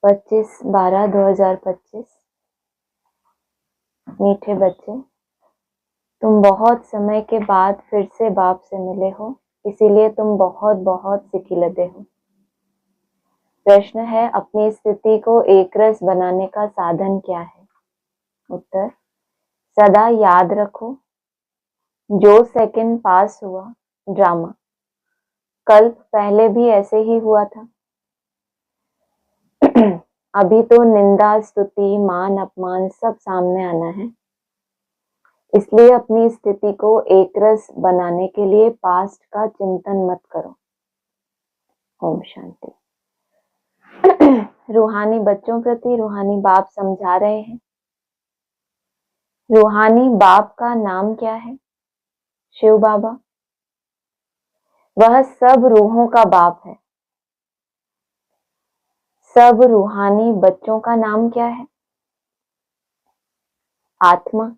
25/12/2025। मीठे बच्चे, तुम बहुत समय के बाद फिर से बाप से मिले हो, इसीलिए तुम बहुत बहुत सिखिलते हो। प्रश्न है, अपनी स्थिति को एकरस बनाने का साधन क्या है? उत्तर, सदा याद रखो, जो सेकंड पास हुआ ड्रामा, कल्प पहले भी ऐसे ही हुआ था। अभी तो निंदा, स्तुति, मान, अपमान सब सामने आना है। इसलिए अपनी स्थिति को एकरस बनाने के लिए पास्ट का चिंतन मत करो। ओम शांति। रूहानी बच्चों प्रति रूहानी बाप समझा रहे हैं। रूहानी बाप का नाम क्या है? शिव बाबा। वह सब रूहों का बाप है। सब रूहानी बच्चों का नाम क्या है? आत्मा।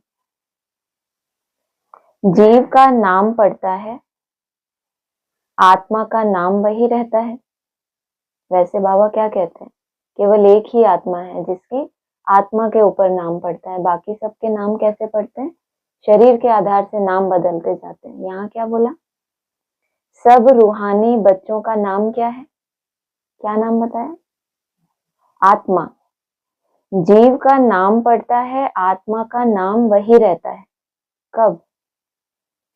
जीव का नाम पड़ता है, आत्मा का नाम वही रहता है। वैसे बाबा क्या कहते हैं? केवल एक ही आत्मा है जिसकी आत्मा के ऊपर नाम पड़ता है, बाकी सबके नाम कैसे पड़ते हैं? शरीर के आधार से नाम बदलते जाते हैं। यहाँ क्या बोला? सब रूहानी बच्चों का नाम क्या है? क्या नाम बताया? आत्मा। जीव का नाम पड़ता है, आत्मा का नाम वही रहता है। कब?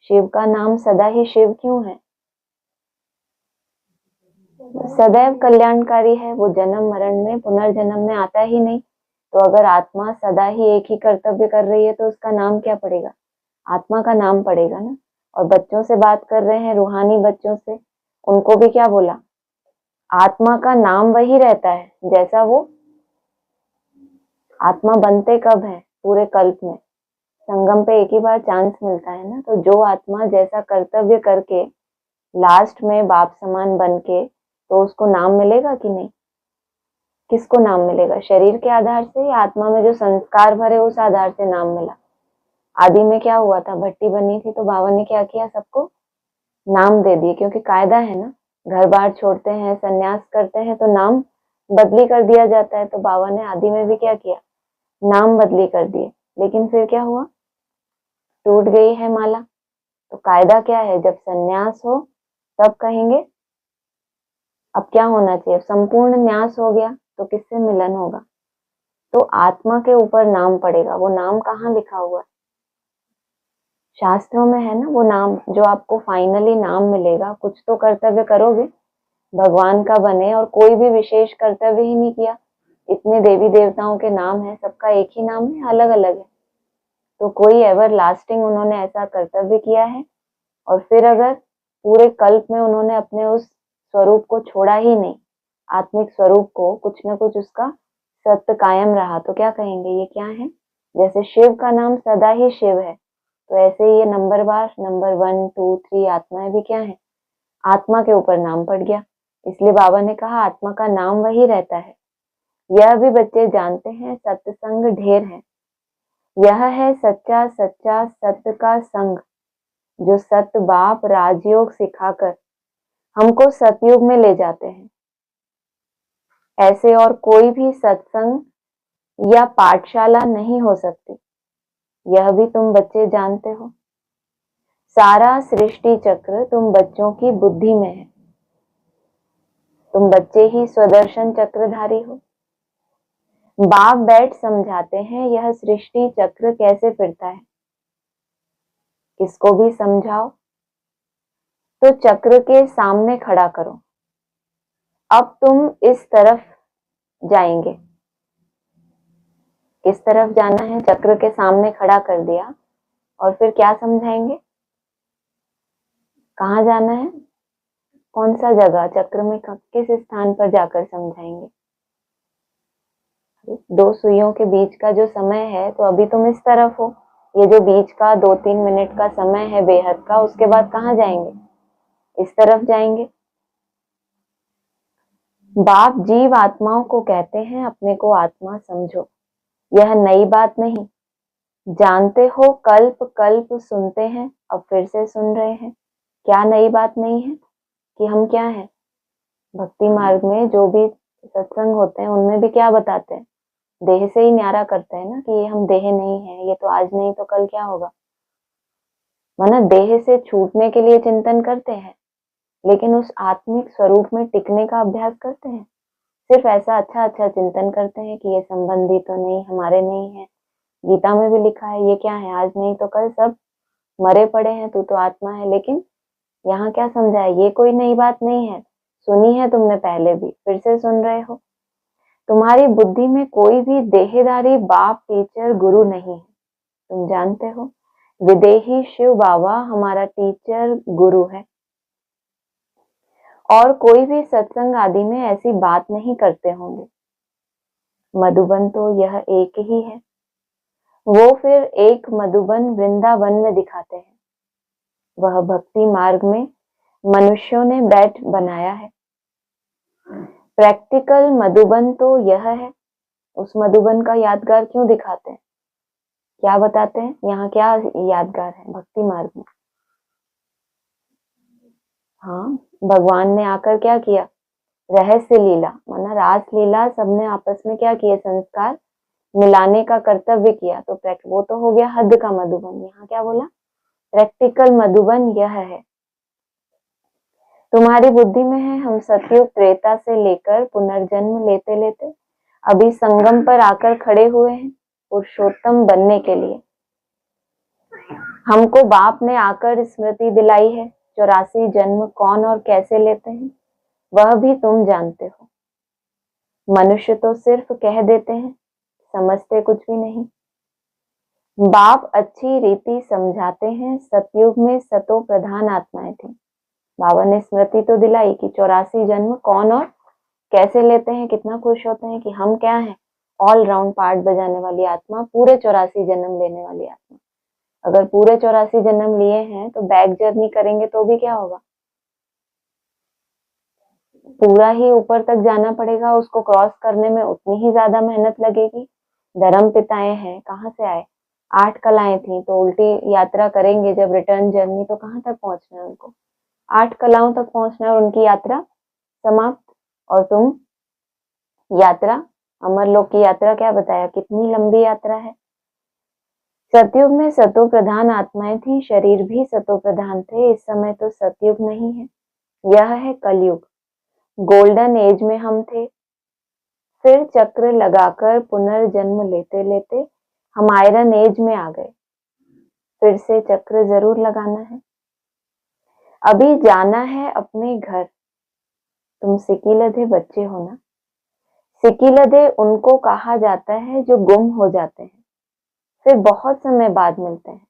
शिव का नाम सदा ही शिव क्यों है? सदैव कल्याणकारी है, वो जन्म मरण में पुनर्जन्म में आता ही नहीं। तो अगर आत्मा सदा ही एक ही कर्तव्य कर रही है तो उसका नाम क्या पड़ेगा? आत्मा का नाम पड़ेगा ना। और बच्चों से बात कर रहे हैं, रूहानी बच्चों से, उनको भी क्या बोला? आत्मा का नाम वही रहता है जैसा वो आत्मा बनते कब है? पूरे कल्प में। संगम पे एक ही बार चांस मिलता है ना। तो जो आत्मा जैसा कर्तव्य करके लास्ट में बाप समान बन के, तो उसको नाम मिलेगा कि नहीं? किसको नाम मिलेगा? शरीर के आधार से या आत्मा में जो संस्कार भरे उस आधार से नाम मिला? आदि में क्या हुआ था? भट्टी बनी थी तो बाबा ने क्या किया? सबको नाम दे दिए, क्योंकि कायदा है ना। घर बार छोड़ते हैं, सन्यास करते हैं तो नाम बदली कर दिया जाता है। तो बाबा ने आदि में भी क्या किया? नाम बदली कर दिए। लेकिन फिर क्या हुआ? टूट गई है माला। तो कायदा क्या है? जब सन्यास हो तब कहेंगे। अब क्या होना चाहिए? संपूर्ण न्यास हो गया तो किससे मिलन होगा? तो आत्मा के ऊपर नाम पड़ेगा। वो नाम कहाँ लिखा हुआ है? शास्त्रों में है ना वो नाम, जो आपको फाइनली नाम मिलेगा। कुछ तो कर्तव्य करोगे, भगवान का बने, और कोई भी विशेष कर्तव्य ही नहीं किया। इतने देवी देवताओं के नाम है, सबका एक ही नाम है, अलग अलग है। तो कोई एवर लास्टिंग उन्होंने ऐसा कर्तव्य किया है, और फिर अगर पूरे कल्प में उन्होंने अपने उस स्वरूप को छोड़ा ही नहीं, आत्मिक स्वरूप को, कुछ न कुछ उसका सत्य कायम रहा, तो क्या कहेंगे? ये क्या है? जैसे शिव का नाम सदा ही शिव है, तो ऐसे ही ये नंबर 1, 2, 3 आत्माएं भी क्या है? आत्मा के ऊपर नाम पड़ गया। इसलिए बाबा ने कहा आत्मा का नाम वही रहता है। यह भी बच्चे जानते हैं, सत्संग ढेर है। यह है सच्चा सच्चा सत्य का संग, जो सत्य बाप राजयोग सिखाकर हमको सतयुग में ले जाते हैं। ऐसे और कोई भी सत्संग या पाठशाला नहीं हो सकती। यह भी तुम बच्चे जानते हो। सारा सृष्टि चक्र तुम बच्चों की बुद्धि में है। तुम बच्चे ही स्वदर्शन चक्रधारी हो। बाप बैठ समझाते हैं यह सृष्टि चक्र कैसे फिरता है। इसको भी समझाओ। तो चक्र के सामने खड़ा करो। अब तुम इस तरफ जाएंगे। किस तरफ जाना है? चक्र के सामने खड़ा कर दिया, और फिर क्या समझाएंगे? कहाँ जाना है? कौन सा जगह चक्र में, किस स्थान पर जाकर समझाएंगे? दो सुइयों के बीच का जो समय है, तो अभी तुम इस तरफ हो। ये जो बीच का 2-3 मिनट का समय है बेहद का, उसके बाद कहाँ जाएंगे? इस तरफ जाएंगे। बाप जीव आत्माओं को कहते हैं अपने को आत्मा समझो। यह नई बात नहीं। जानते हो, कल्प कल्प सुनते हैं, अब फिर से सुन रहे हैं। क्या नई बात नहीं है कि हम क्या है? भक्ति मार्ग में जो भी सत्संग होते हैं उनमें भी क्या बताते हैं, देह से ही न्यारा करते हैं ना कि ये हम देह नहीं है, ये तो आज नहीं तो कल क्या होगा। माना देह से छूटने के लिए चिंतन करते हैं, लेकिन उस आत्मिक स्वरूप में टिकने का अभ्यास करते हैं। सिर्फ ऐसा अच्छा अच्छा चिंतन करते हैं कि ये संबंधी तो नहीं, हमारे नहीं है। गीता में भी लिखा है ये क्या है, आज नहीं तो कल सब मरे पड़े हैं, तू तो आत्मा है। लेकिन यहाँ क्या समझा है, ये कोई नई बात नहीं है, सुनी है तुमने पहले भी, फिर से सुन रहे हो। तुम्हारी बुद्धि में कोई भी देहदारी बाप टीचर गुरु नहीं है। तुम जानते हो विदेही शिव बाबा हमारा टीचर गुरु है, और कोई भी सत्संग आदि में ऐसी बात नहीं करते होंगे। मधुबन तो यह एक ही है, वो फिर एक मधुबन वृंदावन में दिखाते हैं। वह भक्ति मार्ग में मनुष्यों ने बैठ बनाया है। प्रैक्टिकल मधुबन तो यह है। उस मधुबन का यादगार क्यों दिखाते हैं, क्या बताते हैं, यहाँ क्या यादगार है भक्ति मार्ग में। हाँ, भगवान ने आकर क्या किया, रहस्य लीला माना रास लीला, सबने आपस में क्या किए, संस्कार मिलाने का कर्तव्य किया। तो वो तो हो गया हद का मधुबन। यहाँ क्या बोला, प्रैक्टिकल मधुबन यह है। तुम्हारी बुद्धि में है हम सतयुग त्रेता से लेकर पुनर्जन्म लेते लेते अभी संगम पर आकर खड़े हुए हैं पुरुषोत्तम बनने के लिए। हमको बाप ने आकर स्मृति दिलाई है 84 जन्म कौन और कैसे लेते हैं, वह भी तुम जानते हो। मनुष्य तो सिर्फ कह देते हैं, समझते कुछ भी नहीं। बाप अच्छी रीति समझाते हैं, सतयुग में सतो प्रधान आत्माएं थी। बाबा ने स्मृति तो दिलाई कि 84 जन्म कौन और कैसे लेते हैं। कितना खुश होते हैं कि हम क्या हैं, ऑल राउंड पार्ट बजाने वाली आत्मा, पूरे 84 जन्म लेने वाली आत्मा। अगर पूरे 84 जन्म लिए हैं तो बैक जर्नी करेंगे तो भी क्या होगा, पूरा ही ऊपर तक जाना पड़ेगा। उसको क्रॉस करने में उतनी ही ज्यादा मेहनत लगेगी। धर्म पिताएं हैं, कहाँ से आए, 8 कलाएं थी, तो उल्टी यात्रा करेंगे जब रिटर्न जर्नी, तो कहाँ तक पहुंचना है उनको, 8 कलाओं तक पहुंचना है और उनकी यात्रा समाप्त। और तुम यात्रा, अमरलोक की यात्रा क्या बताया, कितनी लंबी यात्रा है। सतयुग में सतो प्रधान आत्माएं थी, शरीर भी सतो प्रधान थे। इस समय तो सतयुग नहीं है, यह है कलयुग। गोल्डन एज में हम थे, फिर चक्र लगाकर पुनर्जन्म लेते लेते हम आयरन एज में आ गए। फिर से चक्र जरूर लगाना है। अभी जाना है अपने घर। तुम सिकीलधे बच्चे हो ना। सिकीलधे उनको कहा जाता है जो गुम हो जाते हैं, फिर बहुत समय बाद मिलते हैं।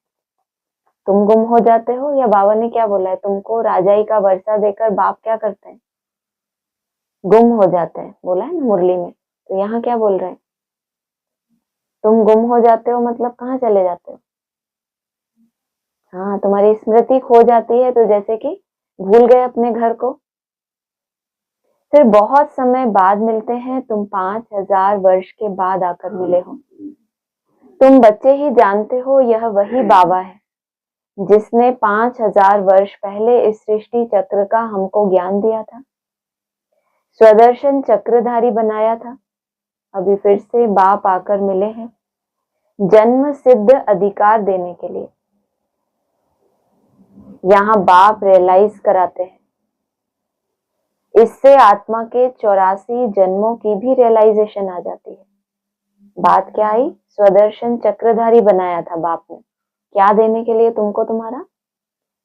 तुम गुम हो जाते हो, या बाबा ने क्या बोला है, तुमको राजाई का वर्षा देकर बाप क्या करते हैं, गुम हो जाते हैं, बोला है ना मुरली में। तो यहाँ क्या बोल रहे हैं, तुम गुम हो जाते हो मतलब कहाँ चले जाते हो। हाँ, तुम्हारी स्मृति खो जाती है, तो जैसे कि भूल गए अपने घर को। फिर बहुत समय बाद मिलते हैं, तुम 5000 वर्ष के बाद आकर मिले हो। तुम बच्चे ही जानते हो यह वही बाबा है जिसने 5000 वर्ष पहले इस सृष्टि चक्र का हमको ज्ञान दिया था, स्वदर्शन चक्रधारी बनाया था। अभी फिर से बाप आकर मिले हैं जन्म सिद्ध अधिकार देने के लिए। यहाँ बाप रियलाइज कराते हैं, इससे आत्मा के 84 जन्मों की भी रियलाइजेशन आ जाती है। बात क्या आई, स्वदर्शन चक्रधारी बनाया था बाप ने, क्या देने के लिए तुमको, तुम्हारा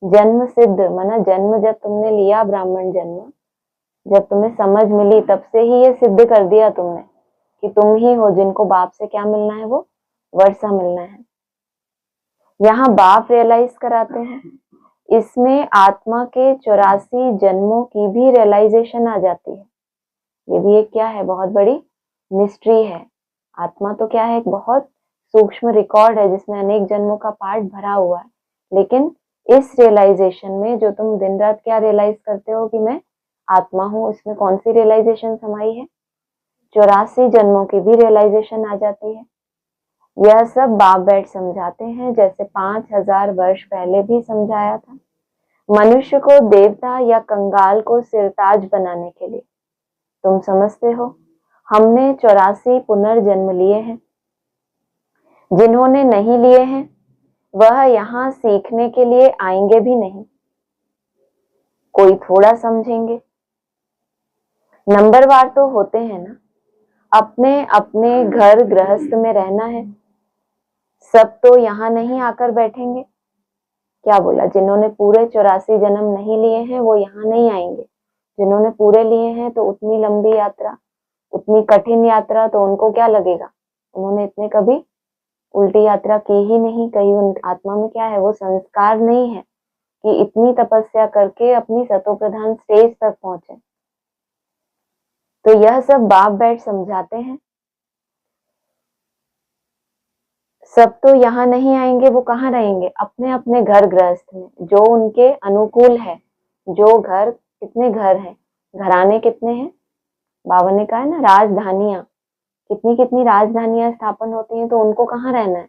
जन्म सिद्ध, माना जन्म जब तुमने लिया, ब्राह्मण जन्म जब तुम्हें समझ मिली, तब से ही ये सिद्ध कर दिया तुमने कि तुम ही हो जिनको बाप से क्या मिलना है, वो वर्षा मिलना है। यहाँ बाप रियलाइज कराते हैं, इसमें आत्मा के 84 जन्मों की भी रियलाइजेशन आ जाती है। ये भी एक क्या है, बहुत बड़ी मिस्ट्री है। आत्मा तो क्या है, एक बहुत सूक्ष्म रिकॉर्ड है जिसमें अनेक जन्मों का पार्ट भरा हुआ है। लेकिन इस रियलाइजेशन में जो तुम दिन रात क्या रियलाइज करते हो कि मैं आत्मा हूँ, इसमें कौन सी रियलाइजेशन समाई है, 84 जन्मों की भी रियलाइजेशन आ जाती है। यह सब बाप बैठ समझाते हैं, जैसे 5000 वर्ष पहले भी समझाया था, मनुष्य को देवता या कंगाल को सिरताज बनाने के लिए। तुम समझते हो हमने 84 पुनर्जन्म लिए हैं। जिन्होंने नहीं लिए हैं वह यहाँ सीखने के लिए आएंगे भी नहीं। कोई थोड़ा समझेंगे। नंबरवार तो होते हैं ना, अपने अपने घर गृहस्थ में रहना है। सब तो यहाँ नहीं आकर बैठेंगे। क्या बोला? जिन्होंने पूरे 84 जन्म नहीं लिए हैं वो यहाँ नहीं आएंगे। जिन्होंने पूरे लिए हैं तो उतनी लंबी यात्रा, उतनी कठिन यात्रा, तो उनको क्या लगेगा? उन्होंने इतने कभी उल्टी यात्रा की ही नहीं। कहीं उन आत्मा में क्या है? वो संस्कार नहीं है कि इतनी तपस्या करके अपनी सतो प्रधान स्टेज तक पहुंचे। तो यह सब बाप बैठ समझाते हैं। सब तो यहाँ नहीं आएंगे, वो कहाँ रहेंगे? अपने अपने घर गृहस्थ में, जो उनके अनुकूल है। जो घर, कितने घर हैं? घराने कितने हैं? बाबा ने कहा है ना, राजधानियां, कितनी कितनी राजधानियां स्थापन होती हैं। तो उनको कहाँ रहना है?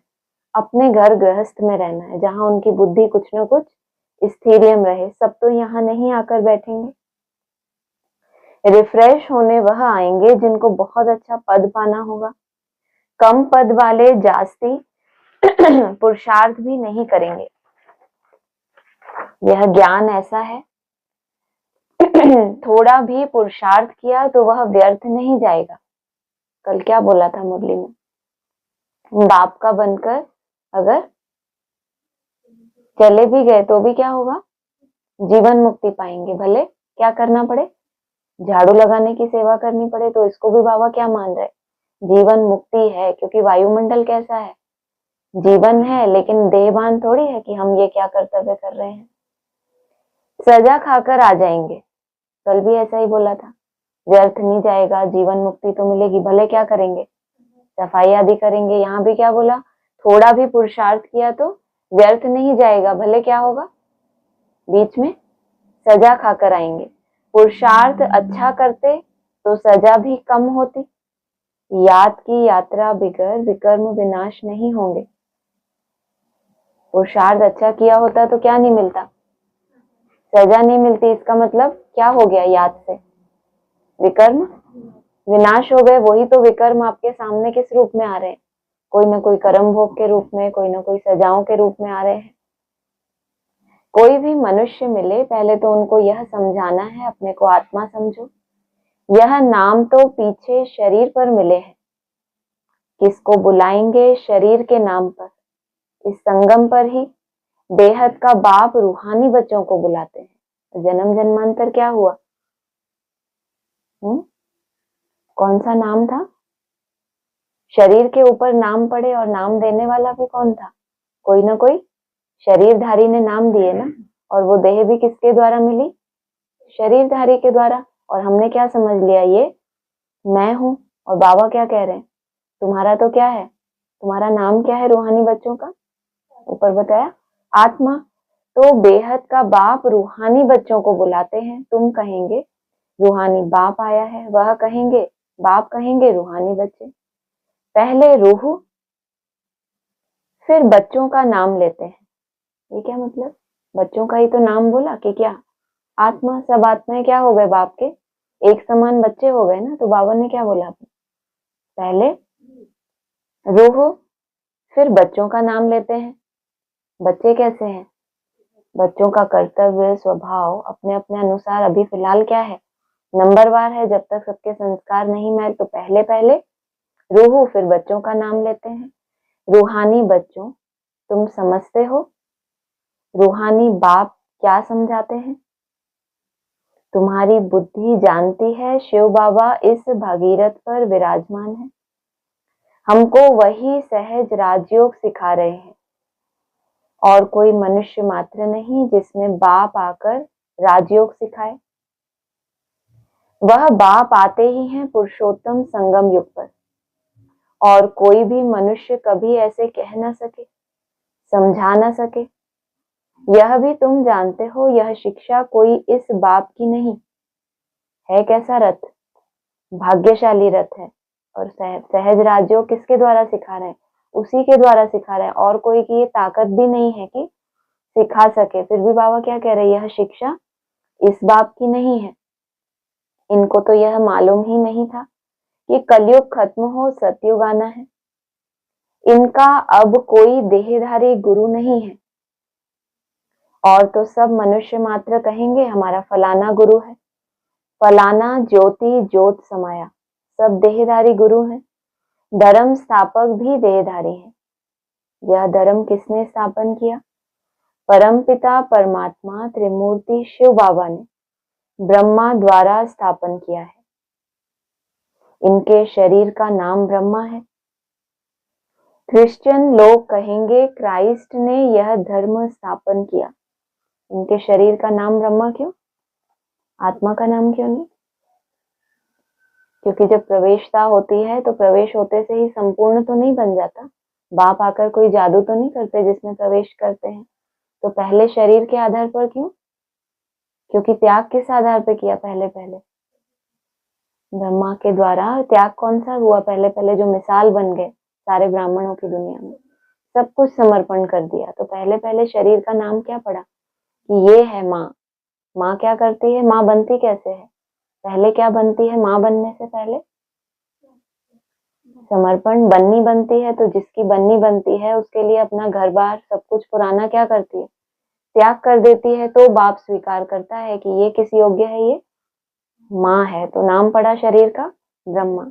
अपने घर गृहस्थ में रहना है, जहां उनकी बुद्धि कुछ न कुछ स्थिरियम रहे। सब तो यहाँ नहीं आकर बैठेंगे। रिफ्रेश होने वह आएंगे जिनको बहुत अच्छा पद पाना होगा। कम पद वाले जास्ती पुरुषार्थ भी नहीं करेंगे। यह ज्ञान ऐसा है थोड़ा भी पुरुषार्थ किया तो वह व्यर्थ नहीं जाएगा। कल क्या बोला था मुरली में? बाप का बनकर अगर चले भी गए तो भी क्या होगा? जीवन मुक्ति पाएंगे। भले क्या करना पड़े? झाड़ू लगाने की सेवा करनी पड़े। तो इसको भी बाबा क्या मान रहे? जीवन मुक्ति है, क्योंकि वायुमंडल कैसा है? जीवन है, लेकिन देहभान थोड़ी है कि हम ये क्या कर्तव्य कर रहे हैं। सजा खाकर आ जाएंगे। कल भी ऐसा ही बोला था, व्यर्थ नहीं जाएगा, जीवन मुक्ति तो मिलेगी। भले क्या करेंगे? सफाई आदि करेंगे। यहाँ भी क्या बोला? थोड़ा भी पुरुषार्थ किया तो व्यर्थ नहीं जाएगा। भले क्या होगा? बीच में सजा खाकर आएंगे। पुरुषार्थ अच्छा करते तो सजा भी कम होती। याद की यात्रा बिगर विकर्म विनाश नहीं होंगे। पुरुषार्थ अच्छा किया होता तो क्या नहीं मिलता? सजा नहीं मिलती। इसका मतलब क्या हो गया? याद से विकर्म विनाश हो गए। वही तो विकर्म आपके सामने किस रूप में आ रहे हैं? कोई ना कोई कर्म भोग के रूप में, कोई ना कोई सजाओं के रूप में आ रहे हैं। कोई भी मनुष्य मिले, पहले तो उनको यह समझाना है, अपने को आत्मा समझो। यह नाम तो पीछे शरीर पर मिले हैं। किसको बुलाएंगे? शरीर के नाम पर। इस संगम पर ही बेहद का बाप रूहानी बच्चों को बुलाते हैं। जन्म जन्मांतर क्या हुआ? कौन सा नाम था? शरीर के ऊपर नाम पड़े, और नाम देने वाला भी कौन था? कोई ना कोई शरीरधारी ने नाम दिए ना। और वो देह भी किसके द्वारा मिली? शरीरधारी के द्वारा। और हमने क्या समझ लिया? ये मैं हूं। और बाबा क्या कह रहे हैं? तुम्हारा तो क्या है? तुम्हारा नाम क्या है रूहानी बच्चों का? ऊपर बताया, आत्मा। तो बेहद का बाप रूहानी बच्चों को बुलाते हैं। तुम कहेंगे रूहानी बाप आया है, वह कहेंगे, बाप कहेंगे रूहानी बच्चे। पहले रूह, फिर बच्चों का नाम लेते हैं। ये क्या मतलब? बच्चों का ही तो नाम बोला कि क्या? आत्मा, सब आत्माएं क्या हो गए? बाप के एक समान बच्चे हो गए ना। तो बाबा ने क्या बोला? पहले रूह, फिर बच्चों का नाम लेते हैं। बच्चे कैसे हैं? बच्चों का कर्तव्य स्वभाव अपने अपने अनुसार अभी फिलहाल क्या है? नंबरवार है। जब तक सबके संस्कार नहीं मैल, तो पहले पहले रूह, फिर बच्चों का नाम लेते हैं। रूहानी बच्चों, तुम समझते हो रूहानी बाप क्या समझाते हैं? तुम्हारी बुद्धि जानती है शिव बाबा इस भागीरथ पर विराजमान है। हमको वही सहज राजयोग सिखा रहे हैं, और कोई मनुष्य मात्र नहीं जिसमें बाप आकर राजयोग सिखाए। वह बाप आते ही हैं पुरुषोत्तम संगम युग पर, और कोई भी मनुष्य कभी ऐसे कह ना सके, समझा ना सके। यह भी तुम जानते हो, यह शिक्षा कोई इस बाप की नहीं है। कैसा रथ? भाग्यशाली रथ है। और सहज राजयोग किसके द्वारा सिखा रहे हैं? उसी के द्वारा सिखा रहे हैं। और कोई की ये ताकत भी नहीं है कि सिखा सके। फिर भी बाबा क्या कह रहे हैं? यह शिक्षा इस बाप की नहीं है। इनको तो यह मालूम ही नहीं था कि कलयुग खत्म हो सतयुग आना है। इनका अब कोई देहधारी गुरु नहीं है, और तो सब मनुष्य मात्र कहेंगे हमारा फलाना गुरु है, फलाना ज्योति ज्योत समाया। सब देहधारी गुरु हैं। धर्म स्थापक भी देहधारी हैं। यह धर्म किसने स्थापन किया? परमपिता परमात्मा त्रिमूर्ति शिव बाबा ने ब्रह्मा द्वारा स्थापन किया है। इनके शरीर का नाम ब्रह्मा है। क्रिश्चियन लोग कहेंगे क्राइस्ट ने यह धर्म स्थापन किया। इनके शरीर का नाम ब्रह्मा क्यों? आत्मा का नाम क्यों नहीं? क्योंकि जब प्रवेशता होती है तो प्रवेश होते से ही संपूर्ण तो नहीं बन जाता। बाप आकर कोई जादू तो नहीं करते जिसमें प्रवेश करते हैं। तो पहले शरीर के आधार पर क्यों? क्योंकि त्याग किस आधार पर किया? पहले ब्रह्मा के द्वारा त्याग कौन सा हुआ? पहले जो मिसाल बन गए सारे ब्राह्मणों की दुनिया में, सब कुछ समर्पण कर दिया। तो पहले शरीर का नाम क्या पड़ा? कि ये है माँ। माँ क्या करती है? माँ बनती कैसे है? पहले क्या बनती है माँ बनने से पहले? समर्पण। बन्नी बनती है, तो जिसकी बन्नी बनती है उसके लिए अपना घर बार सब कुछ पुराना क्या करती है? त्याग कर देती है। तो बाप स्वीकार करता है कि ये किस योग्य है? ये माँ है। तो नाम पड़ा शरीर का ब्रह्मा।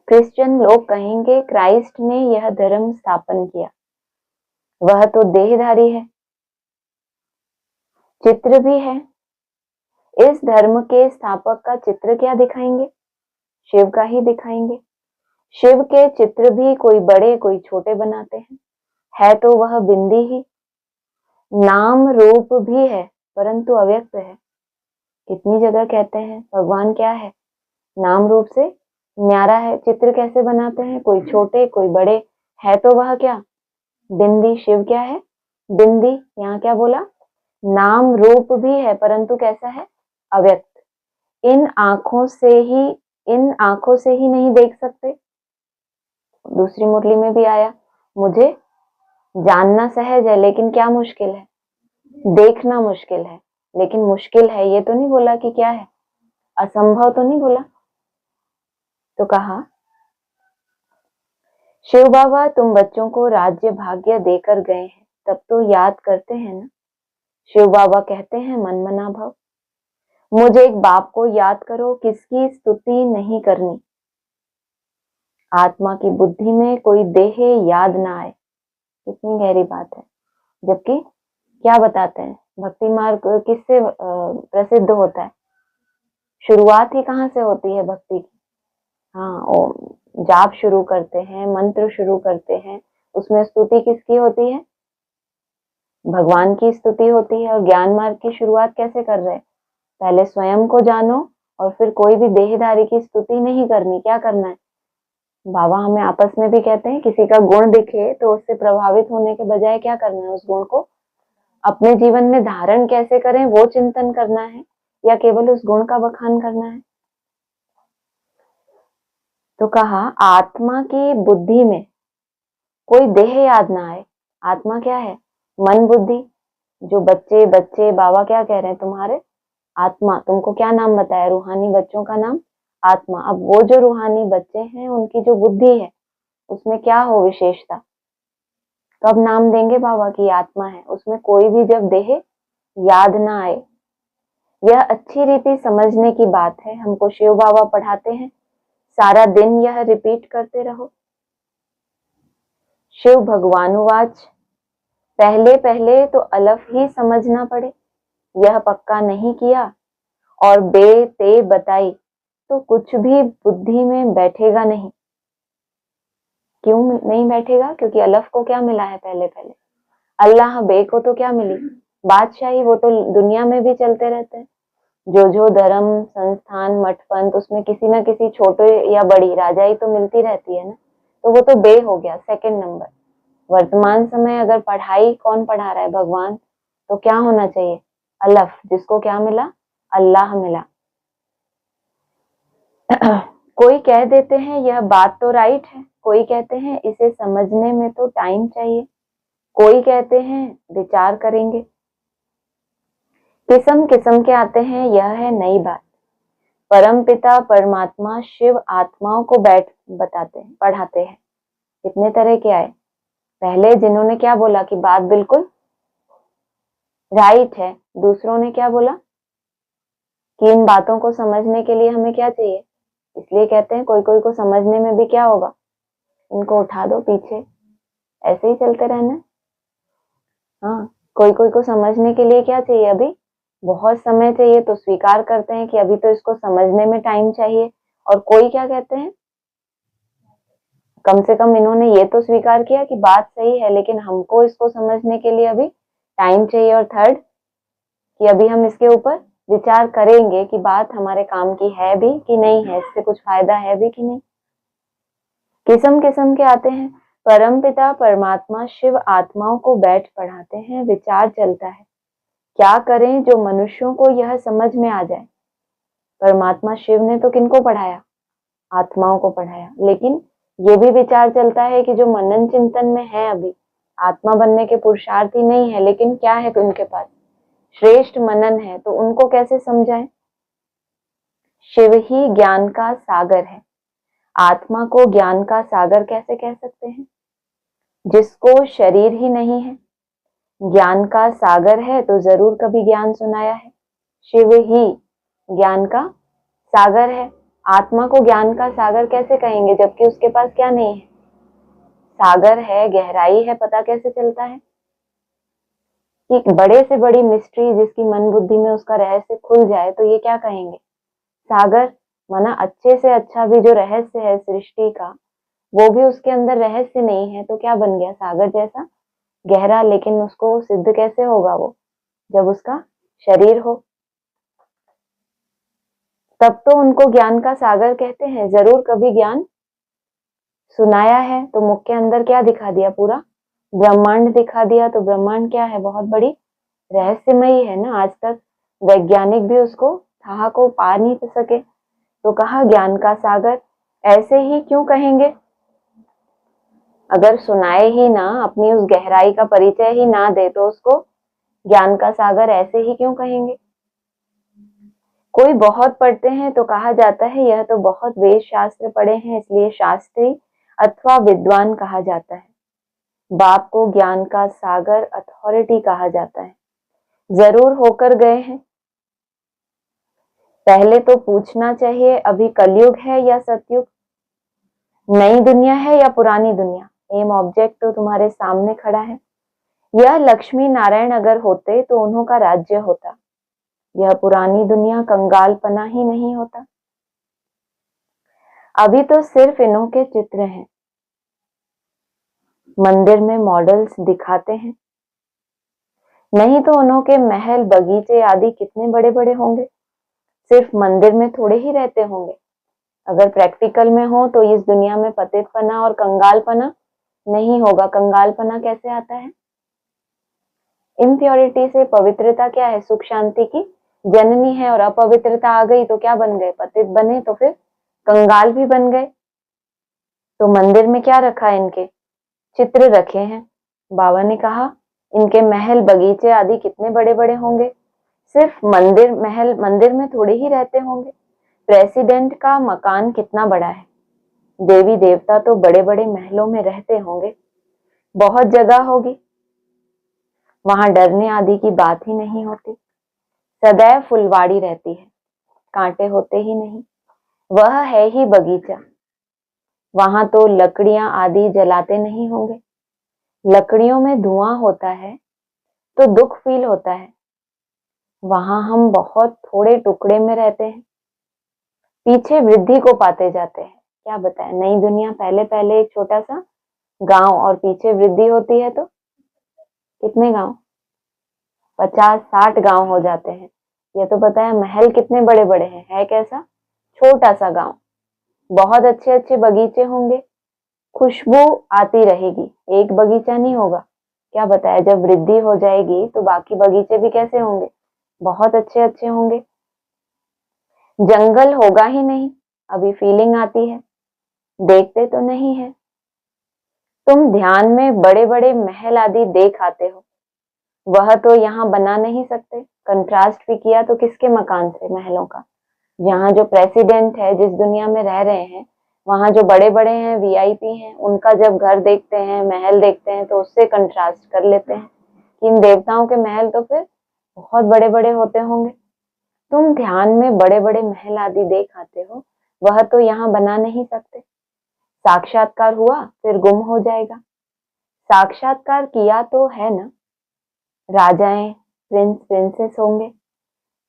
क्रिश्चियन लोग कहेंगे क्राइस्ट ने यह धर्म स्थापन किया। वह तो देहधारी है, चित्र भी है। इस धर्म के स्थापक का चित्र क्या दिखाएंगे? शिव का ही दिखाएंगे। शिव के चित्र भी कोई बड़े कोई छोटे बनाते हैं। है तो वह बिंदी ही। नाम रूप भी है परंतु अव्यक्त है। कितनी जगह कहते हैं भगवान क्या है? नाम रूप से न्यारा है। चित्र कैसे बनाते हैं? कोई छोटे कोई बड़े। है तो वह क्या? बिंदी। शिव क्या है? बिंदी। यहाँ क्या बोला? नाम रूप भी है परंतु कैसा है? अव्यक्त। इन आंखों से ही नहीं देख सकते। दूसरी मुरली में भी आया, मुझे जानना सहज है लेकिन क्या मुश्किल है? देखना मुश्किल है। लेकिन मुश्किल है ये तो नहीं बोला कि क्या है? असंभव तो नहीं बोला। तो कहा शिव बाबा तुम बच्चों को राज्य भाग्य देकर गए हैं, तब तो याद करते हैं ना। शिव बाबा कहते हैं मन मना भव। मुझे एक बाप को याद करो, किसकी स्तुति नहीं करनी। आत्मा की बुद्धि में कोई देह याद ना आए। कितनी गहरी बात है। जबकि क्या बताते हैं भक्ति मार्ग किससे प्रसिद्ध होता है? शुरुआत ही कहाँ से होती है भक्ति की? हाँ, जाप शुरू करते हैं, मंत्र शुरू करते हैं, उसमें स्तुति किसकी होती है? भगवान की स्तुति होती है। और ज्ञान मार्ग की शुरुआत कैसे कर रहे हैं? पहले स्वयं को जानो और फिर कोई भी देहधारी की स्तुति नहीं करनी। क्या करना है? बाबा हमें आपस में भी कहते हैं किसी का गुण दिखे तो उससे प्रभावित होने के बजाय क्या करना है? उस गुण को अपने जीवन में धारण कैसे करें वो चिंतन करना है, या केवल उस गुण का बखान करना है? तो कहा आत्मा की बुद्धि में कोई देह याद ना आए। आत्मा क्या है? मन बुद्धि। जो बच्चे बाबा क्या कह रहे हैं? तुम्हारे आत्मा। तुमको क्या नाम बताया? रूहानी बच्चों का नाम आत्मा। अब वो जो रूहानी बच्चे हैं उनकी जो बुद्धि है उसमें क्या हो विशेषता? कब नाम देंगे बाबा की आत्मा है? उसमें कोई भी जब देह याद ना आए। यह अच्छी रीति समझने की बात है। हमको शिव बाबा पढ़ाते हैं सारा दिन यह रिपीट करते रहो। शिव भगवानुवाच पहले तो अलफ ही समझना पड़े। यह पक्का नहीं किया और बे ते बताई तो कुछ भी बुद्धि में बैठेगा नहीं। क्यों नहीं बैठेगा? क्योंकि अलफ को क्या मिला है? पहले अल्लाह। बे को तो क्या मिली? बादशाही। वो तो दुनिया में भी चलते रहते हैं। जो धर्म संस्थान मठ पंथ उसमें किसी ना किसी छोटे या बड़ी राजाई तो मिलती रहती है ना। तो वो तो बे हो गया, सेकंड नंबर। वर्तमान समय अगर पढ़ाई कौन पढ़ा रहा है? भगवान। तो क्या होना चाहिए? अलफ। जिसको क्या मिला? अल्लाह मिला। कोई कह देते हैं यह बात तो राइट है, कोई कहते हैं इसे समझने में तो टाइम चाहिए, कोई कहते हैं विचार करेंगे। किस्म किस्म के आते हैं। यह है नई बात। परमपिता परमात्मा शिव आत्माओं को पढ़ाते हैं। कितने तरह के आए। पहले जिन्होंने क्या बोला कि बात बिल्कुल राइट है, दूसरों ने क्या बोला कि इन बातों को समझने के लिए हमें क्या चाहिए। इसलिए कहते हैं कोई कोई को समझने में भी क्या होगा, इनको उठा दो पीछे, ऐसे ही चलते रहना। हाँ, कोई कोई को समझने के लिए क्या चाहिए, अभी बहुत समय चाहिए, तो स्वीकार करते हैं कि अभी तो इसको समझने में टाइम चाहिए। और कोई क्या कहते हैं, कम से कम इन्होंने ये तो स्वीकार किया कि बात सही है, लेकिन हमको इसको समझने के लिए अभी टाइम चाहिए। और थर्ड कि अभी हम इसके ऊपर विचार करेंगे कि बात हमारे काम की है भी कि नहीं है, इससे कुछ फायदा है भी कि नहीं। किस्म किस्म के आते हैं। परमपिता परमात्मा शिव आत्माओं को बैठ पढ़ाते हैं, विचार चलता है क्या करें जो मनुष्यों को यह समझ में आ जाए। परमात्मा शिव ने तो किनको पढ़ाया, आत्माओं को पढ़ाया, लेकिन ये भी विचार चलता है कि जो मनन चिंतन में है, अभी आत्मा बनने के पुरुषार्थी नहीं है, लेकिन क्या है उनके पास श्रेष्ठ मनन है, तो उनको कैसे समझाएं। शिव ही ज्ञान का सागर है। आत्मा को ज्ञान का सागर कैसे कह सकते हैं, जिसको शरीर ही नहीं है, ज्ञान का सागर है तो जरूर कभी ज्ञान सुनाया है। शिव ही ज्ञान का सागर है। आत्मा को ज्ञान का सागर कैसे कहेंगे, जबकि उसके पास क्या नहीं है, सागर है, गहराई है। पता कैसे चलता है कि बड़े से बड़ी मिस्ट्री जिसकी मन बुद्धि में उसका रहस्य खुल जाए, तो ये क्या कहेंगे, सागर। माना अच्छे से अच्छा भी जो रहस्य है सृष्टि का, वो भी उसके अंदर रहस्य नहीं है, तो क्या बन गया, सागर जैसा गहरा। लेकिन उसको सिद्ध कैसे होगा वो, जब उसका शरीर हो, तब तो उनको ज्ञान का सागर कहते हैं। जरूर कभी ज्ञान सुनाया है, तो मुख के अंदर क्या दिखा दिया, पूरा ब्रह्मांड दिखा दिया। तो ब्रह्मांड क्या है, बहुत बड़ी रहस्यमयी है ना। आज तक वैज्ञानिक भी उसको था को पा नहीं सके, तो कहा ज्ञान का सागर। ऐसे ही क्यों कहेंगे, अगर सुनाए ही ना, अपनी उस गहराई का परिचय ही ना दे, तो उसको ज्ञान का सागर ऐसे ही क्यों कहेंगे। कोई बहुत पढ़ते हैं तो कहा जाता है यह तो बहुत वेद शास्त्र पढ़े हैं, इसलिए शास्त्री अथवा विद्वान कहा जाता है। बाप को ज्ञान का सागर अथॉरिटी कहा जाता है। जरूर होकर गए हैं। पहले तो पूछना चाहिए, अभी कलयुग है या सतयुग, नई दुनिया है या पुरानी दुनिया। एम ऑब्जेक्ट तो तुम्हारे सामने खड़ा है। यह लक्ष्मी नारायण अगर होते तो उन्हों का राज्य होता। यह पुरानी दुनिया कंगालपना ही नहीं होता। अभी तो सिर्फ इन्हों के चित्र हैं, मंदिर में मॉडल्स दिखाते हैं, नहीं तो उन्हों के महल बगीचे आदि कितने बड़े बड़े होंगे। सिर्फ मंदिर में थोड़े ही रहते होंगे। अगर प्रैक्टिकल में हो तो इस दुनिया में पतितपना और कंगालपना नहीं होगा। कंगालपना कैसे आता है, इम्प्योरिटी से। पवित्रता क्या है, सुख शांति की जननी है, और अपवित्रता आ गई तो क्या बन गए, पतित बने, तो फिर कंगाल भी बन गए। तो मंदिर में क्या रखा है, इनके चित्र रखे हैं। बाबा ने कहा इनके महल बगीचे आदि कितने बड़े बड़े होंगे। सिर्फ मंदिर में थोड़े ही रहते होंगे। प्रेसिडेंट का मकान कितना बड़ा है। देवी देवता तो बड़े बड़े महलों में रहते होंगे, बहुत जगह होगी, वहां डरने आदि की बात ही नहीं होती। सदैव फुलवाड़ी रहती है, कांटे होते ही नहीं। वह है ही बगीचा, वहां तो लकड़ियां आदि जलाते नहीं होंगे। लकड़ियों में धुआं होता है तो दुख फील होता है, वहां हम बहुत थोड़े टुकड़े में रहते हैं, पीछे वृद्धि को पाते जाते हैं। क्या बताएं, नई दुनिया पहले पहले एक छोटा सा गांव, और पीछे वृद्धि होती है तो कितने गांव, 50-60 गांव हो जाते हैं। ये तो बताया महल कितने बड़े बड़े हैं, है कैसा, छोटा सा गांव। बहुत अच्छे अच्छे बगीचे होंगे, खुशबू आती रहेगी, एक बगीचा नहीं होगा। क्या बताया, जब वृद्धि हो जाएगी तो बाकी बगीचे भी कैसे होंगे, बहुत अच्छे अच्छे होंगे। जंगल होगा ही नहीं, अभी फीलिंग आती है, देखते तो नहीं है। तुम ध्यान में बड़े बड़े महल आदि देख आते हो, वह तो यहाँ बना नहीं सकते। कंट्रास्ट भी किया तो किसके मकान से, महलों का। यहाँ जो प्रेसिडेंट है, जिस दुनिया में रह रहे हैं, वहाँ जो बड़े बड़े हैं, वीआईपी हैं, उनका जब घर देखते हैं, महल देखते हैं, तो उससे कंट्रास्ट कर लेते हैं कि इन देवताओं के महल तो फिर बहुत बड़े बड़े होते होंगे। तुम ध्यान में बड़े बड़े महल आदि देख आते हो, वह तो यहाँ बना नहीं सकते। साक्षात्कार हुआ फिर गुम हो जाएगा। साक्षात्कार किया तो है ना। राजाएं, प्रिंस प्रिंसेस होंगे,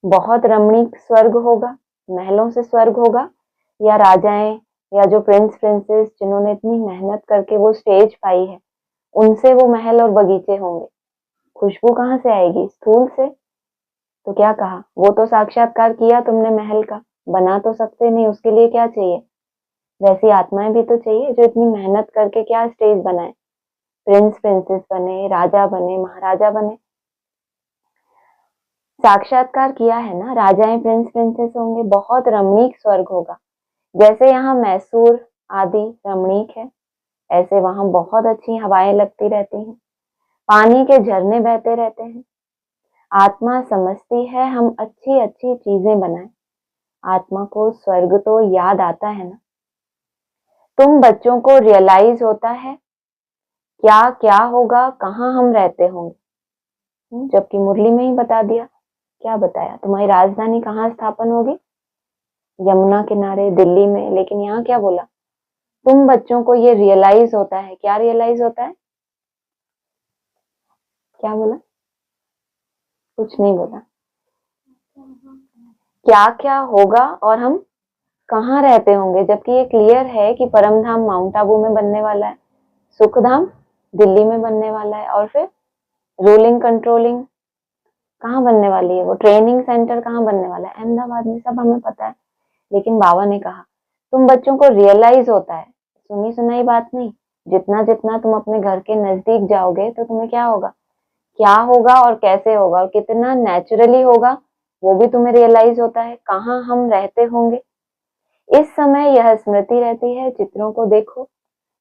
बहुत रमणीक स्वर्ग होगा, महलों से स्वर्ग होगा, या राजाएं या जो प्रिंस प्रिंसेस जिन्होंने इतनी मेहनत करके वो स्टेज पाई है, उनसे वो महल और बगीचे होंगे। खुशबू कहाँ से आएगी? स्थूल से। तो क्या कहा, वो तो साक्षात्कार किया तुमने महल का, बना तो सकते नहीं, उसके लिए क्या चाहिए? वैसी आत्माएं भी तो चाहिए जो इतनी मेहनत करके क्या स्टेज बनाए, प्रिंस प्रिंसेस बने, राजा बने, महाराजा बने। साक्षात्कार किया है ना, राजाएं प्रिंस प्रिंसेस होंगे, बहुत रमणीक स्वर्ग होगा। जैसे यहाँ मैसूर आदि रमणीक है, ऐसे वहां बहुत अच्छी हवाएं लगती रहती हैं, पानी के झरने बहते रहते हैं। आत्मा समझती है हम अच्छी अच्छी चीजें बनाएं। आत्मा को स्वर्ग तो याद आता है ना। तुम बच्चों को रियलाइज होता है क्या क्या होगा, कहाँ हम रहते होंगे। जबकि मुरली में ही बता दिया। क्या बताया? तुम्हारी राजधानी कहाँ स्थापन होगी? यमुना किनारे, दिल्ली में। लेकिन यहाँ क्या बोला? तुम बच्चों को ये रियलाइज होता है। क्या रियलाइज होता है? क्या बोला? कुछ नहीं बोला। क्या क्या होगा और हम कहाँ रहते होंगे। जबकि ये क्लियर है कि परम धाम माउंट आबू में बनने वाला है, सुख धाम दिल्ली में बनने वाला है, और फिर रूलिंग कंट्रोलिंग कहाँ बनने वाली है, वो ट्रेनिंग सेंटर कहाँ बनने वाला है, अहमदाबाद में। सब हमें पता है। लेकिन बाबा ने कहा तुम बच्चों को रियलाइज होता है। सुनी सुनाई बात नहीं। जितना जितना तुम अपने घर के नजदीक जाओगे तो तुम्हें क्या होगा, क्या होगा और कैसे होगा और कितना नेचुरली होगा, वो भी तुम्हें रियलाइज होता है। कहाँ हम रहते होंगे। इस समय यह स्मृति रहती है, चित्रों को देखो,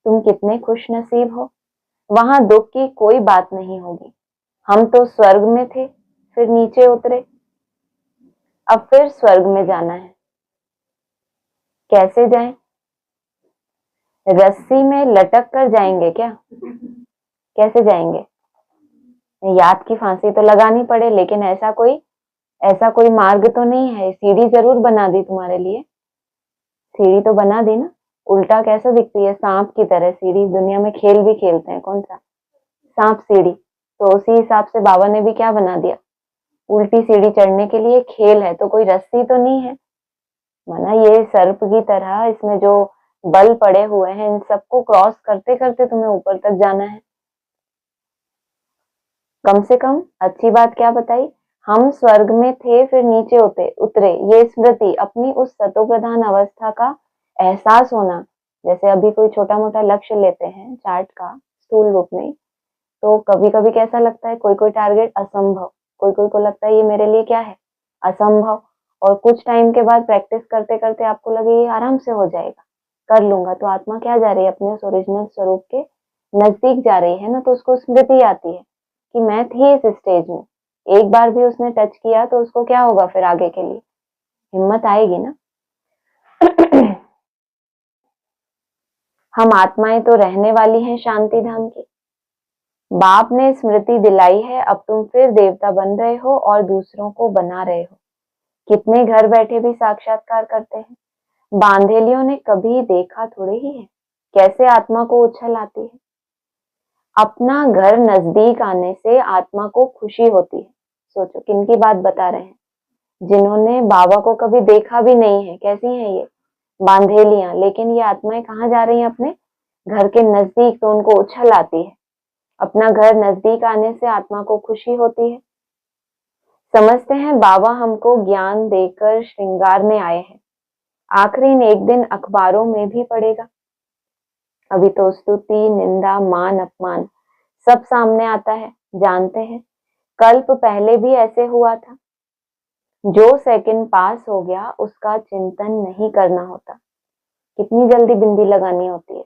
तुम कितने खुश नसीब हो। वहां दुख की कोई बात नहीं होगी। हम तो स्वर्ग में थे, फिर नीचे उतरे, अब फिर स्वर्ग में जाना है। कैसे जाएं? रस्सी में लटक कर जाएंगे क्या? कैसे जाएंगे? याद की फांसी तो लगानी पड़े, लेकिन ऐसा कोई मार्ग तो नहीं है। सीढ़ी जरूर बना दी तुम्हारे लिए, सीढ़ी तो बना दी ना। उल्टा कैसे दिखती है? सांप की तरह सीढ़ी। दुनिया में खेल भी खेलते हैं, कौन सा? सांप सीढ़ी। तो उसी हिसाब से बाबा ने भी क्या बना दिया, उल्टी सीढ़ी चढ़ने के लिए खेल है, तो कोई रस्सी तो नहीं है। माना ये सर्प की तरह इसमें जो बल पड़े हुए हैं, इन सबको क्रॉस करते करते तुम्हें ऊपर तक जाना है। कम से कम अच्छी बात क्या बताई, हम स्वर्ग में थे फिर नीचे उतरे। ये स्मृति, अपनी उस सतो प्रधान अवस्था का एहसास होना। जैसे अभी कोई छोटा मोटा लक्ष्य लेते हैं चार्ट का, स्टूल रूप में, तो कभी कभी कैसा लगता है, कोई कोई टारगेट असंभव, कोई कोई को लगता है ये मेरे लिए क्या है, असंभव। और कुछ टाइम के बाद प्रैक्टिस करते करते आपको लगे ये आराम से हो जाएगा, कर लूंगा। तो आत्मा क्या जा रही है, अपने उस ओरिजिनल स्वरूप के नजदीक जा रही है ना। तो उसको स्मृति आती है कि मैं थी इस स्टेज में। एक बार भी उसने टच किया तो उसको क्या होगा, फिर आगे के लिए हिम्मत आएगी ना। हम आत्माएं तो रहने वाली हैं शांति धाम की। बाप ने स्मृति दिलाई है, अब तुम फिर देवता बन रहे हो और दूसरों को बना रहे हो। कितने घर बैठे भी साक्षात्कार करते हैं। बांधेलियों ने कभी देखा थोड़े ही है कैसे आत्मा को उछल आती है। अपना घर नजदीक आने से आत्मा को खुशी होती है। सोचो किनकी बात बता रहे हैं, जिन्होंने बाबा को कभी देखा भी नहीं है। कैसी हैं ये बांधेलियां, लेकिन ये आत्माएं कहाँ जा रही हैं, अपने घर के नजदीक, तो उनको उछल आती है। अपना घर नजदीक आने से आत्मा को खुशी होती है। समझते हैं बाबा हमको ज्ञान देकर श्रृंगारने आए हैं। आखिरी एक दिन अखबारों में भी पड़ेगा। अभी तो स्तुति, निंदा, मान, अपमान सब सामने आता है। जानते हैं कल्प पहले भी ऐसे हुआ था। जो सेकंड पास हो गया उसका चिंतन नहीं करना होता। कितनी जल्दी बिंदी लगानी होती है।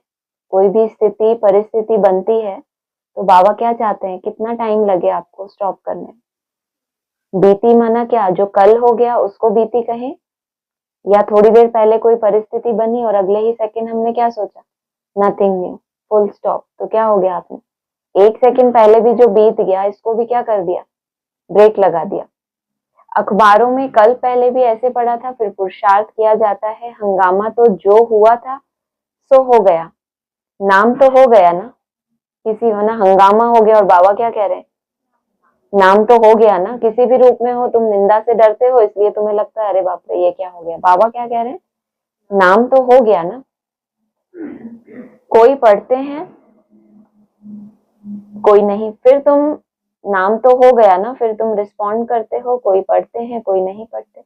कोई भी स्थिति परिस्थिति बनती है तो बाबा क्या चाहते हैं, कितना टाइम लगे आपको स्टॉप करने। बीती माना क्या, जो कल हो गया उसको बीती कहें, या थोड़ी देर पहले कोई परिस्थिति बनी और अगले ही सेकंड हमने क्या सोचा, नथिंग न्यू, फुल स्टॉप। तो क्या हो गया, आपने 1 सेकंड पहले भी जो बीत गया इसको भी क्या कर दिया, ब्रेक लगा दिया। अखबारों में कल पहले भी ऐसे पढ़ा था, फिर पुरुषार्थ किया जाता है, हंगामा तो जो हुआ था सो हो गया, नाम तो हो गया ना किसी, है ना, हंगामा हो गया और बाबा क्या कह रहे हैं, नाम तो हो गया ना, किसी भी रूप में हो। तुम निंदा से डरते हो इसलिए तुम्हें लगता है अरे बाप रे ये क्या हो गया, बाबा क्या कह रहे हैं, नाम तो हो गया ना। कोई पढ़ते हैं कोई नहीं, फिर तुम, नाम तो हो गया ना, फिर तुम रिस्पॉन्ड करते हो, कोई पढ़ते हैं कोई नहीं पढ़ते,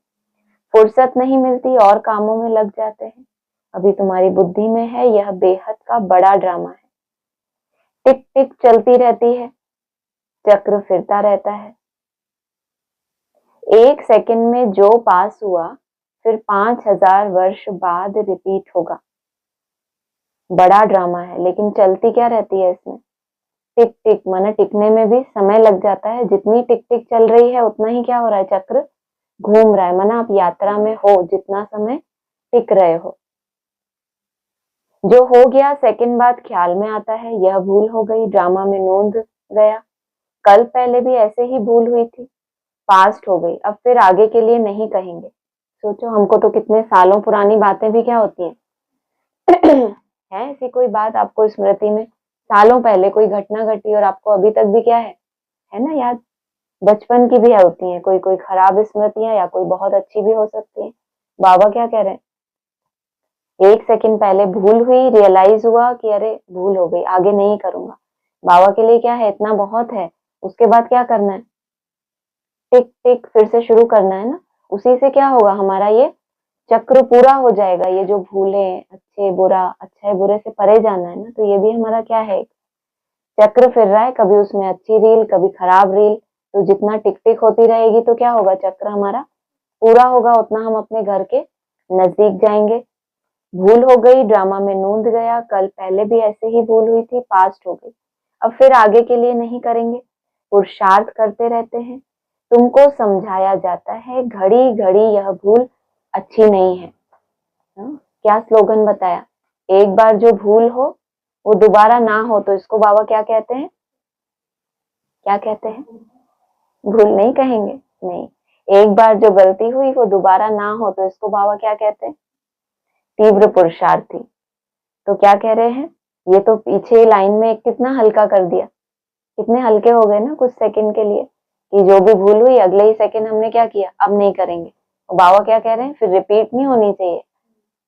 फुर्सत नहीं मिलती और कामों में लग जाते हैं। अभी तुम्हारी बुद्धि में है, यह बेहद का बड़ा ड्रामा है। टिक टिक चलती रहती है, चक्र फिरता रहता है। 1 सेकंड में जो पास हुआ फिर 5000 वर्ष बाद रिपीट होगा। बड़ा ड्रामा है, लेकिन चलती क्या रहती है इसमें, टिक टिक, माना टिकने में भी समय लग जाता है। जितनी टिक टिक चल रही है उतना ही क्या हो रहा है, चक्र घूम रहा है। माना आप यात्रा में हो, जितना समय टिक रहे हो। जो हो गया सेकंड बाद ख्याल में आता है, यह भूल हो गई, ड्रामा में नोंद गया। कल पहले भी ऐसे ही भूल हुई थी, पास्ट हो गई, अब फिर आगे के लिए नहीं कहेंगे। सोचो, हमको तो कितने सालों पुरानी बातें भी क्या होती हैं है ऐसी कोई बात आपको स्मृति में, सालों पहले कोई घटना घटी और आपको अभी तक भी क्या है ना याद। बचपन की भी होती है कोई कोई खराब स्मृतियां, या कोई बहुत अच्छी भी हो सकती है। बाबा क्या कह रहे हैं, 1 सेकंड पहले भूल हुई, रियलाइज हुआ कि अरे भूल हो गई, आगे नहीं करूंगा। बाबा के लिए क्या है, इतना बहुत है। उसके बाद क्या करना है, टिक टिक फिर से शुरू करना है ना। उसी से क्या होगा, हमारा ये चक्र पूरा हो जाएगा। ये जो भूले, अच्छे बुरा, अच्छा है बुरे से परे जाना है ना, तो ये भी हमारा क्या है, चक्र फिर रहा है। कभी उसमें अच्छी रील, कभी खराब रील। तो जितना टिक टिक होती रहेगी तो क्या होगा, चक्र हमारा पूरा होगा, उतना हम अपने घर के नजदीक जाएंगे। भूल हो गई, ड्रामा में नूंद गया, कल पहले भी ऐसे ही भूल हुई थी, पास्ट हो गई, अब फिर आगे के लिए नहीं करेंगे। पुरुषार्थ करते रहते हैं, तुमको समझाया जाता है, घड़ी घड़ी यह भूल अच्छी नहीं है। क्या स्लोगन बताया, एक बार जो भूल हो वो दोबारा ना हो, तो इसको बाबा क्या कहते हैं, क्या कहते हैं, भूल नहीं कहेंगे, नहीं, एक बार जो गलती हुई वो दोबारा ना हो, तो इसको बाबा क्या कहते हैं, तीव्र पुरुषार्थी। तो क्या कह रहे हैं, ये तो पीछे लाइन में कितना हल्का कर दिया, कितने हल्के हो गए ना कुछ सेकंड के लिए, कि जो भी भूल हुई अगले ही सेकंड हमने क्या किया, अब नहीं करेंगे। तो बाबा क्या कह रहे हैं, फिर रिपीट नहीं होनी चाहिए।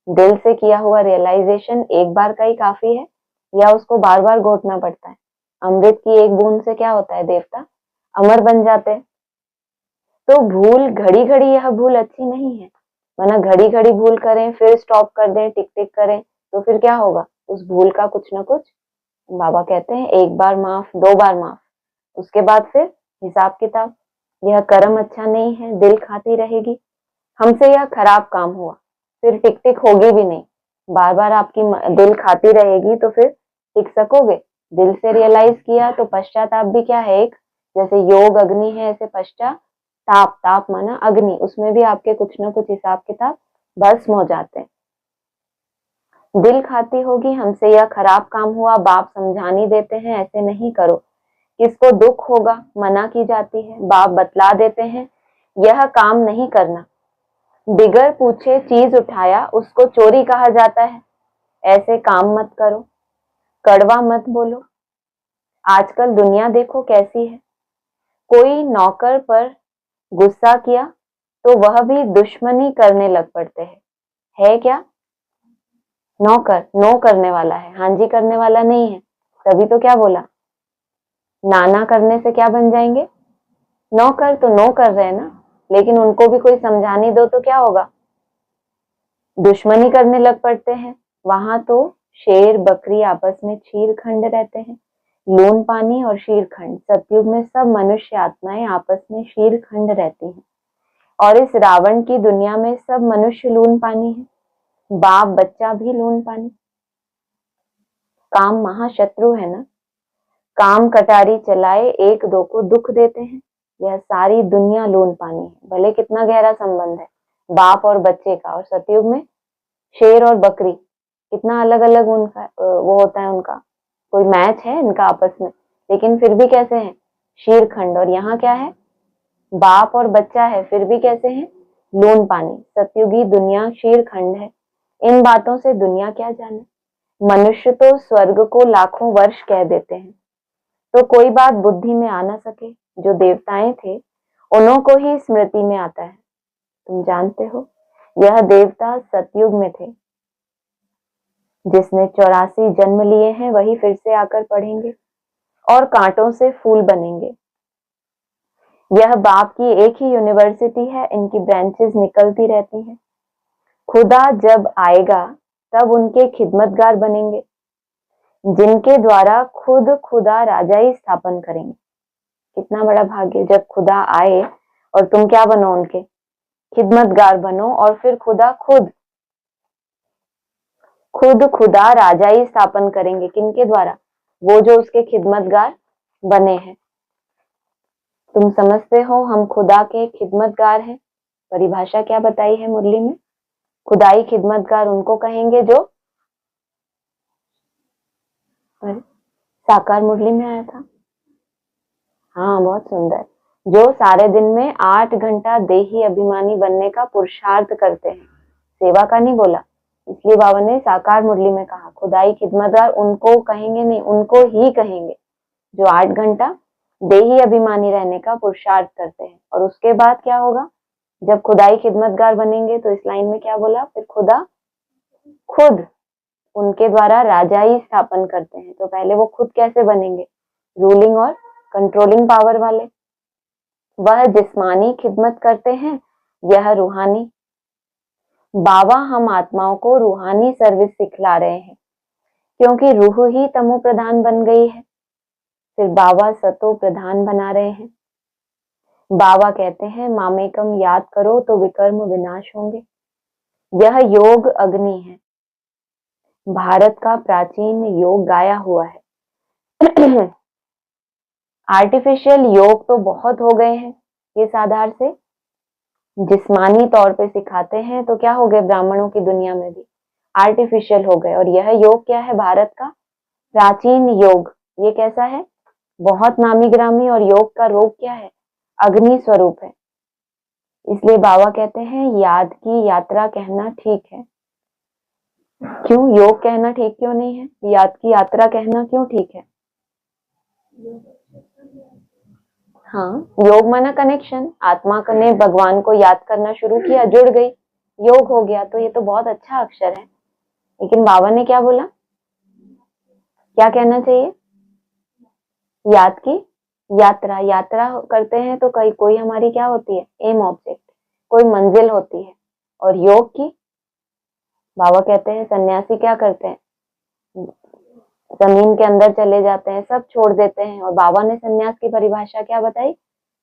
दिल से किया हुआ रियलाइजेशन एक बार का ही काफी है, या उसको बार बार घोटना पड़ता है। अमृत की एक बूंद से क्या होता है, देवता अमर बन जाते हैं। तो भूल, घड़ी घड़ी यह भूल अच्छी नहीं है। वरना घड़ी घड़ी भूल करें फिर स्टॉप कर दें, टिक टिक करें, तो फिर क्या होगा, उस भूल का कुछ ना कुछ, बाबा कहते हैं एक बार माफ, 2 बार माफ, उसके बाद फिर हिसाब किताब। यह कर्म अच्छा नहीं है, दिल खाती रहेगी, हमसे यह खराब काम हुआ, फिर टिक टिक होगी भी नहीं। बार बार आपकी दिल खाती रहेगी तो फिर टिक सकोगे। दिल से रियलाइज किया तो पश्चाताप भी क्या है, एक जैसे योग अग्नि है, ऐसे पश्चाताप, ताप माना अग्नि, उसमें भी आपके कुछ ना कुछ हिसाब किताब भस्म हो जाते हैं। दिल खाती होगी, हमसे यह खराब काम हुआ, बाप समझानी देते हैं ऐसे नहीं करो, किसको दुख होगा, मना की जाती है, बाप बतला देते हैं यह काम नहीं करना, बिगर पूछे चीज उठाया उसको चोरी कहा जाता है, ऐसे काम मत करो, कड़वा मत बोलो। आजकल दुनिया देखो कैसी है, कोई नौकर पर गुस्सा किया तो वह भी दुश्मनी करने लग पड़ते हैं। है क्या, नौकर नो करने वाला है, हाँ जी करने वाला नहीं है, तभी तो क्या बोला, नाना करने से क्या बन जाएंगे, नौकर। तो नो कर रहे हैं ना, लेकिन उनको भी कोई समझानी दो तो क्या होगा, दुश्मनी करने लग पड़ते हैं। वहां तो शेर बकरी आपस में चीर खंड रहते हैं, लून पानी और शीर खंड। सतयुग में सब मनुष्य आत्माएं आपस में शीर खंड रहती हैं, और इस रावण की दुनिया में सब मनुष्य लून पानी है, बाप बच्चा भी लून पानी। काम महाशत्रु है ना, काम कटारी चलाए एक दो को दुख देते हैं, यह सारी दुनिया लून पानी है। भले कितना गहरा संबंध है, बाप और बच्चे का। और सतयुग में शेर और बकरी, कितना अलग अलग उनका वो होता है, उनका कोई मैच है इनका आपस में, लेकिन फिर भी कैसे हैं, शीरखंड। और यहाँ क्या है, बाप और बच्चा है, फिर भी कैसे हैं, लून पानी। सतयुगी दुनिया शीरखंड है। इन बातों से दुनिया क्या जाने, मनुष्य तो स्वर्ग को लाखों वर्ष कह देते हैं, तो कोई बात बुद्धि में आ न सके। जो देवताएं थे उन्हों को ही स्मृति में आता है। तुम जानते हो यह देवता सतयुग में थे, जिसने 84 जन्म लिए हैं वही फिर से आकर पढ़ेंगे और कांटों से फूल बनेंगे। यह बाप की एक ही यूनिवर्सिटी है, इनकी ब्रांचेस निकलती रहती हैं। खुदा जब आएगा तब उनके खिदमतगार बनेंगे, जिनके द्वारा खुद खुदा राजाई स्थापन करेंगे। कितना बड़ा भाग्य, जब खुदा आए और तुम क्या बनो, उनके खिदमतगार बनो, और फिर खुदा खुद खुदा राजाई स्थापन करेंगे। किनके द्वारा, वो जो उसके खिदमतगार बने हैं। तुम समझते हो हम खुदा के खिदमतगार हैं। परिभाषा क्या बताई है मुरली में, खुदाई खिदमतगार उनको कहेंगे जो साकार मुरली में आया था। हाँ, बहुत सुंदर। जो सारे दिन में 8 घंटा देही अभिमानी बनने का पुरुषार्थ करते हैं, सेवा का नहीं बोला, इसलिए बाबा ने साकार मुरली में कहा खुदाई खिदमतगार उनको कहेंगे नहीं, उनको ही कहेंगे जो 8 घंटा देही अभिमानी रहने का पुरुषार्थ करते हैं। और उसके बाद क्या होगा, जब खुदाई खिदमतगार बनेंगे तो इस लाइन में क्या बोला, फिर खुदा खुद उनके द्वारा राजाई स्थापन करते हैं। तो पहले वो खुद कैसे बनेंगे, रूलिंग और कंट्रोलिंग पावर वाले। वह जिस्मानी खिदमत करते हैं, यह रूहानी। बाबा हम आत्माओं को रूहानी सर्विस सिखला रहे हैं, क्योंकि रूह ही तमो प्रधान बन गई है। फिर बाबा सतो प्रधान बना रहे हैं। बाबा कहते हैं मामेकम याद करो तो विकर्म विनाश होंगे। यह योग अग्नि है, भारत का प्राचीन योग गाया हुआ है। आर्टिफिशियल योग तो बहुत हो गए हैं, इस आधार से जिस्मानी तौर पे सिखाते हैं तो क्या हो गए, ब्राह्मणों की दुनिया में भी आर्टिफिशियल हो गए। और यह योग क्या है, भारत का प्राचीन योग। ये कैसा है, बहुत नामी ग्रामी। और योग का रोग क्या है, अग्नि स्वरूप है। इसलिए बाबा कहते हैं याद की यात्रा कहना ठीक है। क्यों योग कहना ठीक क्यों नहीं है, याद की यात्रा कहना क्यों ठीक है। हाँ, योग माना कनेक्शन, आत्मा ने भगवान को याद करना शुरू किया, जुड़ गई, योग हो गया। तो ये तो बहुत अच्छा अक्षर है। लेकिन बाबा ने क्या बोला, क्या कहना चाहिए, याद की यात्रा। यात्रा करते हैं तो कोई हमारी क्या होती है, एम ऑब्जेक्ट, कोई मंजिल होती है। और योग की, बाबा कहते हैं सन्यासी क्या करते हैं, जमीन के अंदर चले जाते हैं, सब छोड़ देते हैं। और बाबा ने सन्यास की परिभाषा क्या बताई,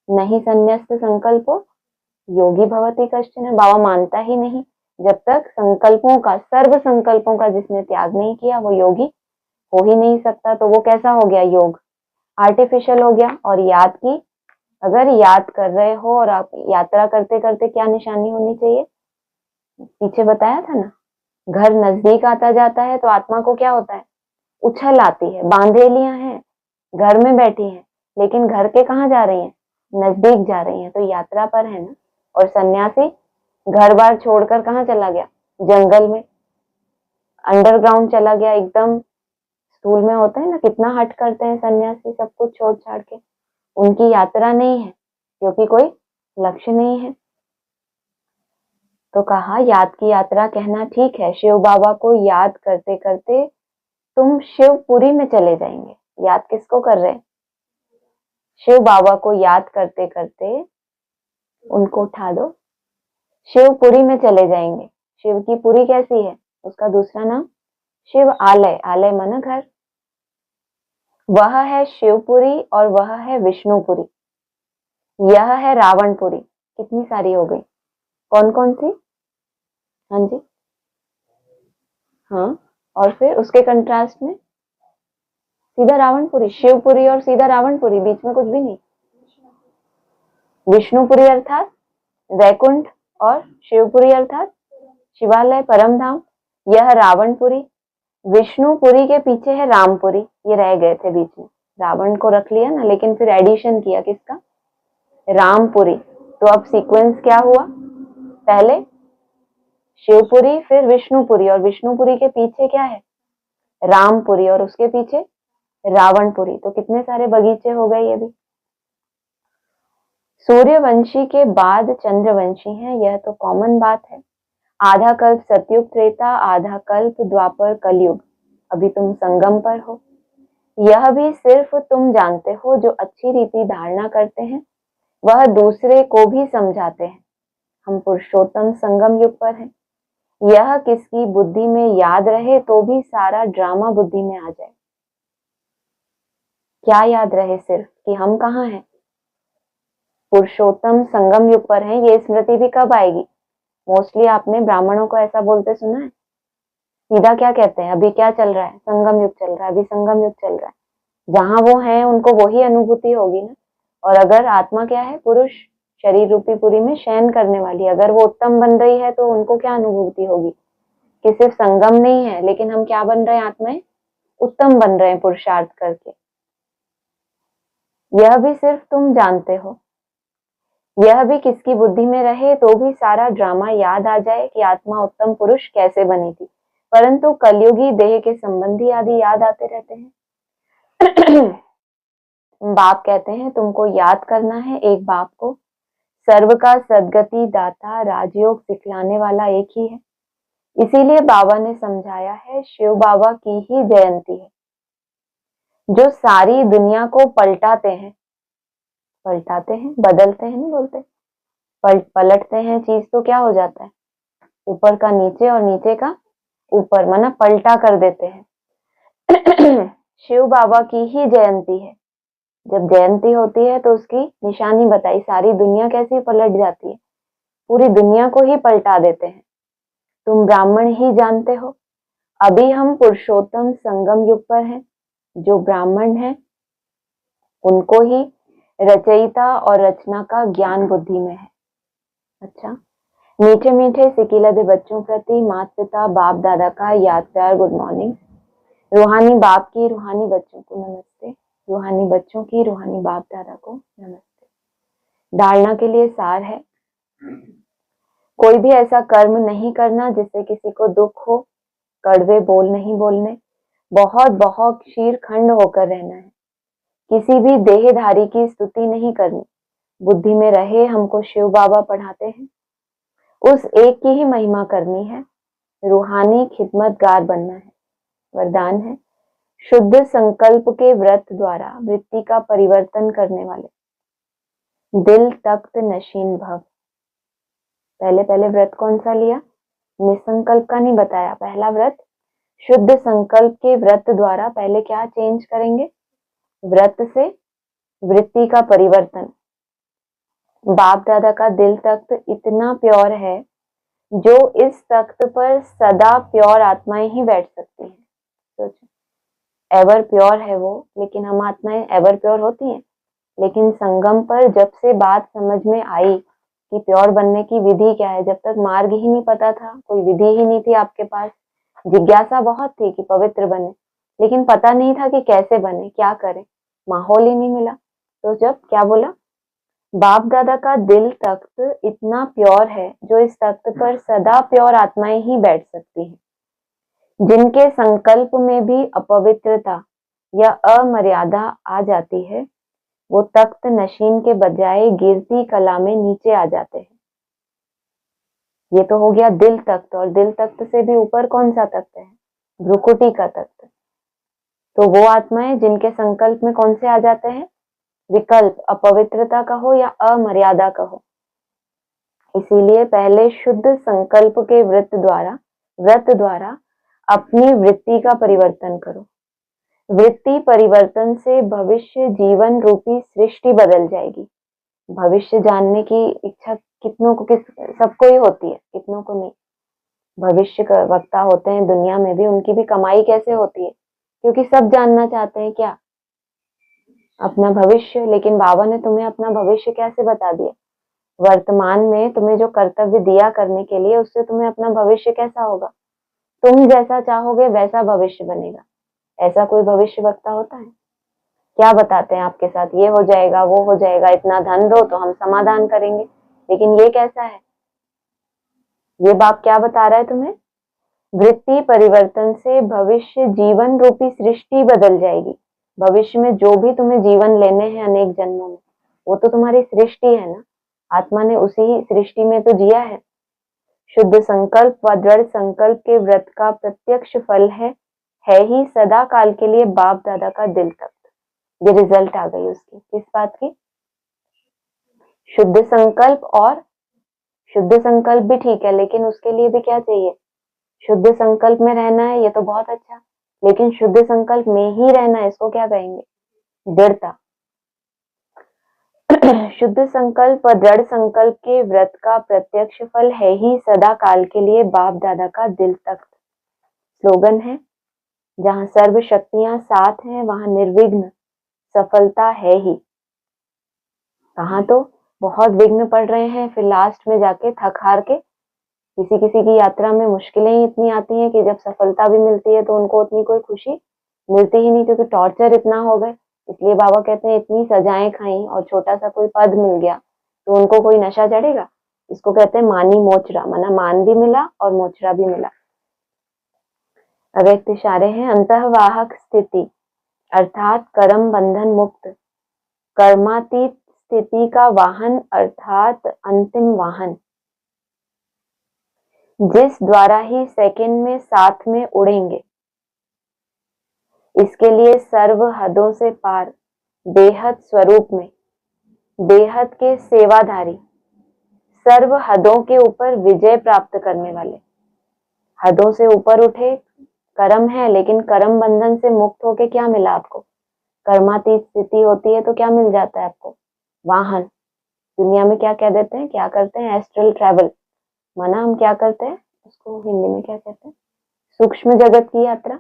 नहीं संन्यास्त संकल्पो योगी भवति कश्चन। बाबा मानता ही नहीं, जब तक संकल्पों का, सर्व संकल्पों का जिसने त्याग नहीं किया वो योगी हो ही नहीं सकता। तो वो कैसा हो गया, योग आर्टिफिशियल हो गया। और याद की, अगर याद कर रहे हो और आप यात्रा करते करते क्या निशानी होनी चाहिए, पीछे बताया था ना, घर नजदीक आता जाता है तो आत्मा को क्या होता है, उछल आती है। बांधेलियां हैं, घर में बैठी हैं, लेकिन घर के कहाँ जा रही हैं, नजदीक जा रही हैं, तो यात्रा पर है ना। और सन्यासी घर बार छोड़कर कहाँ चला गया, जंगल में, अंडरग्राउंड चला गया एकदम। स्कूल में होता है ना, कितना हट करते हैं सन्यासी, सब कुछ छोड़ छाड़ के। उनकी यात्रा नहीं है, क्योंकि कोई लक्ष्य नहीं है। तो कहा याद की यात्रा कहना ठीक है। शिव बाबा को याद करते करते तुम शिवपुरी में चले जाएंगे। याद किसको कर रहे हैं, शिव बाबा को याद करते करते, उनको उठा दो, शिवपुरी में चले जाएंगे। शिव की पुरी कैसी है, उसका दूसरा नाम शिव आलय, आलय माना घर। वह है शिवपुरी और वह है विष्णुपुरी, यह है रावणपुरी। कितनी सारी हो गई, कौन कौन सी, हाँ जी, हाँ। और फिर उसके कंट्रास्ट में सीधा रावणपुरी, शिवपुरी और सीधा रावणपुरी, बीच में कुछ भी नहीं। विष्णुपुरी अर्थात वैकुंठ और शिवपुरी अर्थात शिवालय परम धाम, यह रावणपुरी। विष्णुपुरी के पीछे है रामपुरी, ये रह गए थे बीच में, रावण को रख लिया ना, लेकिन फिर एडिशन किया किसका, रामपुरी। तो अब सीक्वेंस क्या हुआ, पहले शिवपुरी फिर विष्णुपुरी, और विष्णुपुरी के पीछे क्या है, रामपुरी, और उसके पीछे रावणपुरी। तो कितने सारे बगीचे हो गए ये भी। सूर्यवंशी के बाद चंद्रवंशी हैं, यह तो कॉमन बात है। आधा कल्प सतयुग त्रेता, आधा कल्प द्वापर कलयुग, अभी तुम संगम पर हो। यह भी सिर्फ तुम जानते हो, जो अच्छी रीति धारणा करते हैं वह दूसरे को भी समझाते हैं। हम पुरुषोत्तम संगम युग पर हैं। यह किसकी बुद्धि में याद रहे तो भी सारा ड्रामा बुद्धि में आ जाए। क्या याद रहे, सिर्फ कि हम कहाँ हैं, पुरुषोत्तम संगम युग पर हैं। ये स्मृति भी कब आएगी, मोस्टली आपने ब्राह्मणों को ऐसा बोलते सुना है। सीधा क्या कहते हैं, अभी क्या चल रहा है, संगम युग चल रहा है, अभी संगम युग चल रहा है। जहां वो है उनको वही अनुभूति होगी ना। और अगर आत्मा क्या है, पुरुष शरीर रूपी पुरी में शयन करने वाली, अगर वो उत्तम बन रही है तो उनको क्या अनुभूति होगी कि सिर्फ संगम नहीं है, लेकिन हम क्या बन रहे हैं, आत्माएं उत्तम बन रहे हैं पुरुषार्थ करके। यह भी सिर्फ तुम जानते हो। यह भी किसकी बुद्धि में रहे तो भी सारा ड्रामा याद आ जाए कि आत्मा उत्तम पुरुष कैसे बनी थी। परंतु कलयुगी देह के संबंधी आदि याद आते रहते हैं। बाप कहते हैं तुमको याद करना है एक बाप को, सर्व का सदगति दाता राजयोग सिखलाने वाला एक ही है। इसीलिए बाबा ने समझाया है शिव बाबा की ही जयंती है, जो सारी दुनिया को पलटाते हैं। पलटाते हैं, बदलते हैं नहीं बोलते, पलटते हैं चीज तो क्या हो जाता है, ऊपर का नीचे और नीचे का ऊपर, माना पलटा कर देते हैं। शिव बाबा की ही जयंती है। जब जयंती होती है तो उसकी निशानी बताई, सारी दुनिया कैसी पलट जाती है, पूरी दुनिया को ही पलटा देते हैं। तुम ब्राह्मण ही जानते हो। अभी हम पुरुषोत्तम संगम युग पर हैं। जो ब्राह्मण है उनको ही रचयिता और रचना का ज्ञान बुद्धि में है। अच्छा, मीठे मीठे सिकिलधे बच्चों प्रति माता पिता बाप दादा का याद प्यार गुड मॉर्निंग। रूहानी बाप की रूहानी बच्चों को नमस्ते, रूहानी बच्चों की रूहानी बाप दादा को नमस्ते। धारणा के लिए सार है, कोई भी ऐसा कर्म नहीं करना जिससे किसी को दुख हो, कड़वे बोल नहीं बोलने, बहुत बहुत शीरखंड होकर रहना है। किसी भी देहधारी की स्तुति नहीं करनी, बुद्धि में रहे हमको शिव बाबा पढ़ाते हैं, उस एक की ही महिमा करनी है। रूहानी खिदमतगार बनना है। वरदान है शुद्ध संकल्प के व्रत द्वारा वृत्ति का परिवर्तन करने वाले, दिल तख्त नशीन भव। पहले पहले व्रत कौन सा लिया, निसंकल्प का नहीं बताया। पहला व्रत शुद्ध संकल्प के व्रत द्वारा पहले क्या चेंज करेंगे, व्रत से वृत्ति का परिवर्तन। बाप दादा का दिल तख्त इतना प्योर है, जो इस तख्त पर सदा प्योर आत्माएं ही बैठ सकती हैं। सोचो, एवर प्योर है वो, लेकिन हम आत्माएं एवर प्योर होती हैं। लेकिन संगम पर जब से बात समझ में आई कि प्योर बनने की विधि क्या है, जब तक मार्ग ही नहीं पता था, कोई विधि ही नहीं थी आपके पास, जिज्ञासा बहुत थी कि पवित्र बने, लेकिन पता नहीं था कि कैसे बने, क्या करें, माहौल ही नहीं मिला। तो जब क्या बोला, बाप दादा का दिल तख्त इतना प्योर है, जो इस तख्त पर सदा प्योर आत्माएं ही बैठ सकती हैं। जिनके संकल्प में भी अपवित्रता या अमर्यादा आ जाती है, वो तख्त नशीन के बजाय गिरती कला में नीचे आ जाते हैं। ये तो हो गया दिल तख्त, और दिल तख्त से भी ऊपर कौन सा तख्त है, भ्रुकुटी का तख्त। तो वो आत्माएं जिनके संकल्प में कौन से आ जाते हैं, विकल्प, अपवित्रता का हो या अमर्यादा का हो। इसीलिए पहले शुद्ध संकल्प के व्रत द्वारा अपनी वृत्ति का परिवर्तन करो। वृत्ति परिवर्तन से भविष्य जीवन रूपी सृष्टि बदल जाएगी। भविष्य जानने की इच्छा कितनों को, सबको ही होती है, कितनों को नहीं। भविष्य का वक्ता होते हैं दुनिया में भी, उनकी भी कमाई कैसे होती है, क्योंकि सब जानना चाहते हैं क्या, अपना भविष्य। लेकिन बाबा ने तुम्हें अपना भविष्य कैसे बता दिया, वर्तमान में तुम्हें जो कर्तव्य दिया करने के लिए, उससे तुम्हें अपना भविष्य कैसा होगा, तुम जैसा चाहोगे वैसा भविष्य बनेगा। ऐसा कोई भविष्य वक्ता होता है? क्या बताते हैं आपके साथ, ये हो जाएगा, वो हो जाएगा, इतना धन दो तो हम समाधान करेंगे, लेकिन ये कैसा है? ये बाप क्या बता रहा है तुम्हें? वृत्ति परिवर्तन से भविष्य जीवन रूपी सृष्टि बदल जाएगी। भविष्य में जो भी तुम्हें जीवन लेने हैं अनेक जन्मों में, वो तो तुम्हारी सृष्टि है ना। आत्मा ने उसी सृष्टि में तो जिया है। शुद्ध संकल्प व दृढ़ संकल्प के व्रत का प्रत्यक्ष फल है ही सदा काल के लिए बाप दादा का दिल तख्त। ये रिजल्ट आ गई उसकी, किस बात की? शुद्ध संकल्प। और शुद्ध संकल्प भी ठीक है, लेकिन उसके लिए भी क्या चाहिए? शुद्ध संकल्प में रहना है, ये तो बहुत अच्छा, लेकिन शुद्ध संकल्प में ही रहना है, इसको क्या कहेंगे? दृढ़ता। शुद्ध संकल्प व दृढ़ संकल्प के व्रत का प्रत्यक्ष फल है ही सदा काल के लिए बाप दादा का दिल तख्त। स्लोगन है, जहां सर्व शक्तियां साथ हैं वहां निर्विघ्न सफलता है ही। कहाँ तो बहुत विघ्न पड़ रहे हैं, फिर लास्ट में जाके थक हार के किसी किसी की यात्रा में मुश्किलें ही इतनी आती हैं कि जब सफलता भी मिलती है तो उनको उतनी कोई खुशी मिलती ही नहीं, क्योंकि टॉर्चर इतना हो गए। इसलिए बाबा कहते हैं इतनी सजाएं खाई और छोटा सा कोई पद मिल गया तो उनको कोई नशा चढ़ेगा। इसको कहते हैं मानी मोचरा, माना मान भी मिला और मोचरा भी मिला। अव्यक्त इशारे हैं, अंतःवाहक स्थिति अर्थात कर्म बंधन मुक्त, कर्मातीत स्थिति का वाहन अर्थात अंतिम वाहन, जिस द्वारा ही सेकंड में साथ में उड़ेंगे। इसके लिए सर्व हदों से पार बेहद स्वरूप में बेहद के सेवाधारी, सर्व हदों के ऊपर विजय प्राप्त करने वाले, हदों से ऊपर उठे, कर्म है लेकिन कर्म बंधन से मुक्त होके क्या मिला आपको? कर्मातीत स्थिति होती है तो क्या मिल जाता है आपको? वाहन। दुनिया में क्या कह देते हैं, क्या करते हैं? Astral travel. माना हम क्या करते हैं, उसको हिंदी में क्या कहते हैं? सूक्ष्म जगत की यात्रा।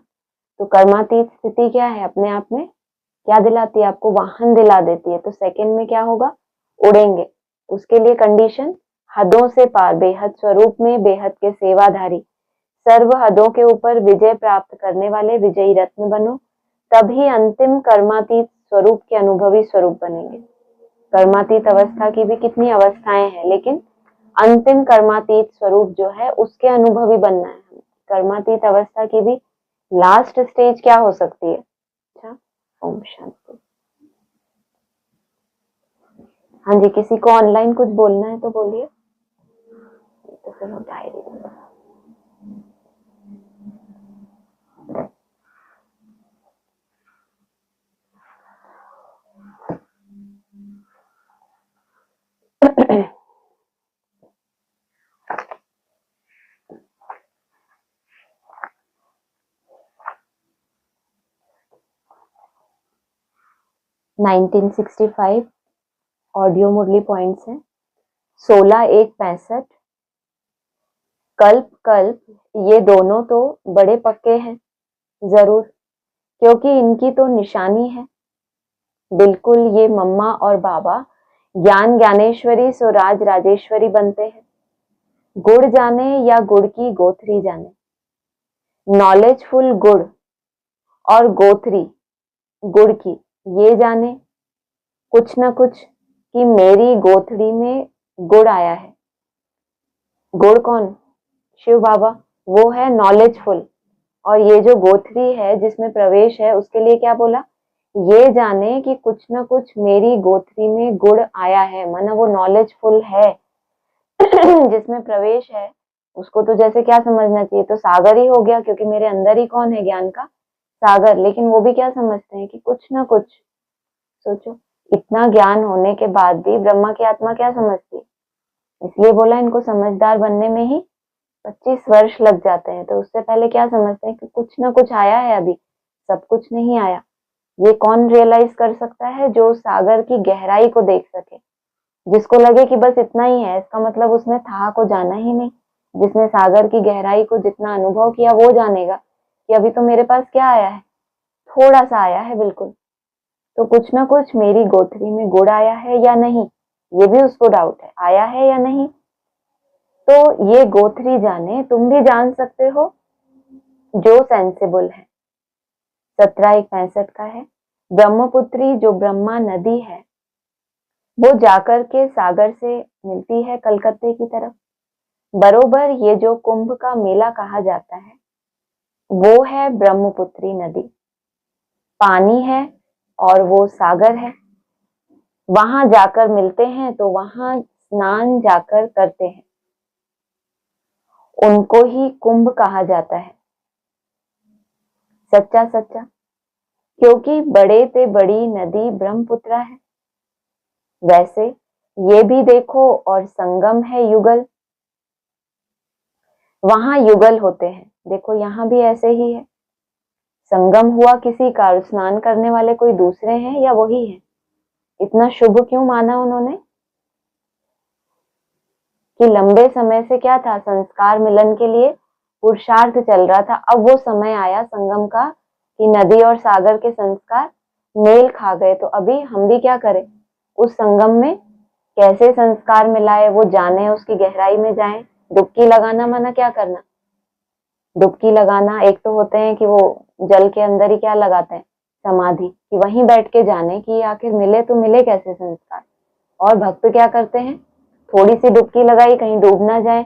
तो कर्मातीत स्थिति क्या है? अपने आप में क्या दिलाती है आपको? वाहन दिला देती है। तो सेकंड में क्या होगा? उड़ेंगे। उसके लिए कंडीशन, हदों से पार बेहद स्वरूप में बेहद के सेवाधारी, सर्व हदों के ऊपर विजय प्राप्त करने वाले विजयी रत्न बनो, तभी अंतिम कर्मातीत स्वरूप के अनुभवी स्वरूप बनेंगे। कर्मातीत अवस्था की भी कितनी अवस्थाएं हैं, लेकिन अंतिम कर्मातीत स्वरूप जो है उसके अनुभवी बनना है। कर्मातीत अवस्था की भी लास्ट स्टेज क्या हो सकती है? अच्छा, ओम शांति। हाँ जी, किसी को ऑनलाइन कुछ बोलना है तो बोलिए, तो फिर हम डायरी में 1965 ऑडियो मुरली पॉइंट्स है। 16-1-65 कल्प कल्प, ये दोनों तो बड़े पक्के हैं जरूर, क्योंकि इनकी तो निशानी है। बिल्कुल ये मम्मा और बाबा ज्ञान ज्ञानेश्वरी स्वराज राजेश्वरी बनते हैं। गुड़ जाने या गुड़ की गोथरी जाने, नॉलेजफुल गुड़ और गोथरी गुड़ की ये जाने कुछ न कुछ कि मेरी गोथड़ी में गुड़ आया है। गुड़ कौन? शिव बाबा। वो है नॉलेजफुल, और ये जो गोथरी है जिसमें प्रवेश है उसके लिए क्या बोला? ये जाने कि कुछ न कुछ मेरी गोथरी में गुड़ आया है, माना वो नॉलेजफुल है जिसमें प्रवेश है। उसको तो जैसे क्या समझना चाहिए, तो सागर ही हो गया, क्योंकि मेरे अंदर ही कौन है? ज्ञान का सागर। लेकिन वो भी क्या समझते हैं कि कुछ ना कुछ। सोचो, इतना ज्ञान होने के बाद भी ब्रह्मा की आत्मा क्या समझती है? इसलिए बोला इनको समझदार बनने में ही 25 वर्ष लग जाते हैं। तो उससे पहले क्या समझते हैं कि कुछ ना कुछ आया है, अभी सब कुछ नहीं आया। ये कौन रियलाइज कर सकता है? जो सागर की गहराई को देख सके, जिसको लगे कि बस इतना ही है, इसका मतलब उसने था को जाना ही नहीं। जिसने सागर की गहराई को जितना अनुभव किया वो जानेगा कि अभी तो मेरे पास क्या आया है, थोड़ा सा आया है बिल्कुल। तो कुछ ना कुछ मेरी गोथरी में गुड़ आया है या नहीं, ये भी उसको डाउट है, आया है या नहीं। तो ये गोथरी जाने, तुम भी जान सकते हो जो सेंसिबल है। 17:165 का है। ब्रह्मपुत्री जो ब्रह्मा नदी है वो जाकर के सागर से मिलती है कलकत्ते की तरफ। बरोबर ये जो कुंभ का मेला कहा जाता है वो है ब्रह्मपुत्री नदी। पानी है और वो सागर है, वहां जाकर मिलते हैं तो वहां स्नान जाकर करते हैं, उनको ही कुंभ कहा जाता है। सच्चा सच्चा, क्योंकि बड़े से बड़ी नदी ब्रह्मपुत्रा है। वैसे ये भी देखो और संगम है युगल, वहां युगल होते हैं। देखो यहाँ भी ऐसे ही है, संगम हुआ किसी का, स्नान करने वाले कोई दूसरे हैं या वही है। इतना शुभ क्यों माना उन्होंने कि लंबे समय से क्या था, संस्कार मिलन के लिए पुरुषार्थ चल रहा था। अब वो समय आया संगम का कि नदी और सागर के संस्कार मेल खा गए, तो अभी हम भी क्या करें, उस संगम में कैसे संस्कार मिलाए वो जाने, उसकी गहराई में जाएं। डुबकी लगाना माना क्या करना, डुबकी लगाना। एक तो होते हैं कि वो जल के अंदर ही क्या लगाते हैं, समाधि, कि वहीं बैठ के जाने कि आखिर मिले तो मिले कैसे संस्कार। और भक्त क्या करते हैं, थोड़ी सी डुबकी लगाई कहीं डूब ना जाए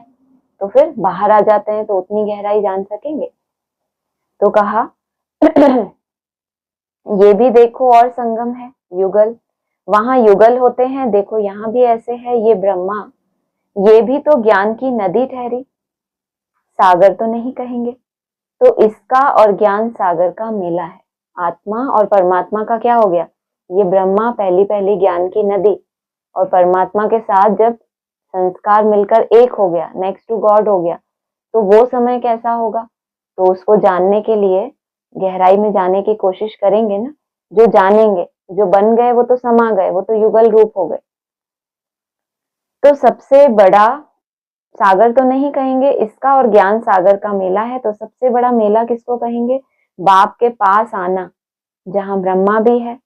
तो फिर बाहर आ जाते हैं, तो उतनी गहराई जान सकेंगे। तो कहा ये भी देखो और संगम है युगल, वहां युगल होते हैं। देखो यहाँ भी ऐसे है, ये ब्रह्मा, ये भी तो ज्ञान की नदी ठहरी, सागर तो नहीं कहेंगे। तो इसका और ज्ञान सागर का मेला है। आत्मा और परमात्मा का क्या हो गया, ये ब्रह्मा पहली पहली ज्ञान की नदी, और परमात्मा के साथ जब संस्कार मिलकर एक हो गया, नेक्स्ट टू गॉड हो गया, तो वो समय कैसा होगा। तो उसको जानने के लिए गहराई में जाने की कोशिश करेंगे ना। जो जानेंगे, जो बन गए वो तो समा गए, वो तो युगल रूप हो गए। तो सबसे बड़ा सागर तो नहीं कहेंगे इसका, और ज्ञान सागर का मेला है। तो सबसे बड़ा मेला किसको कहेंगे, बाप के पास आना, जहां ब्रह्मा भी है,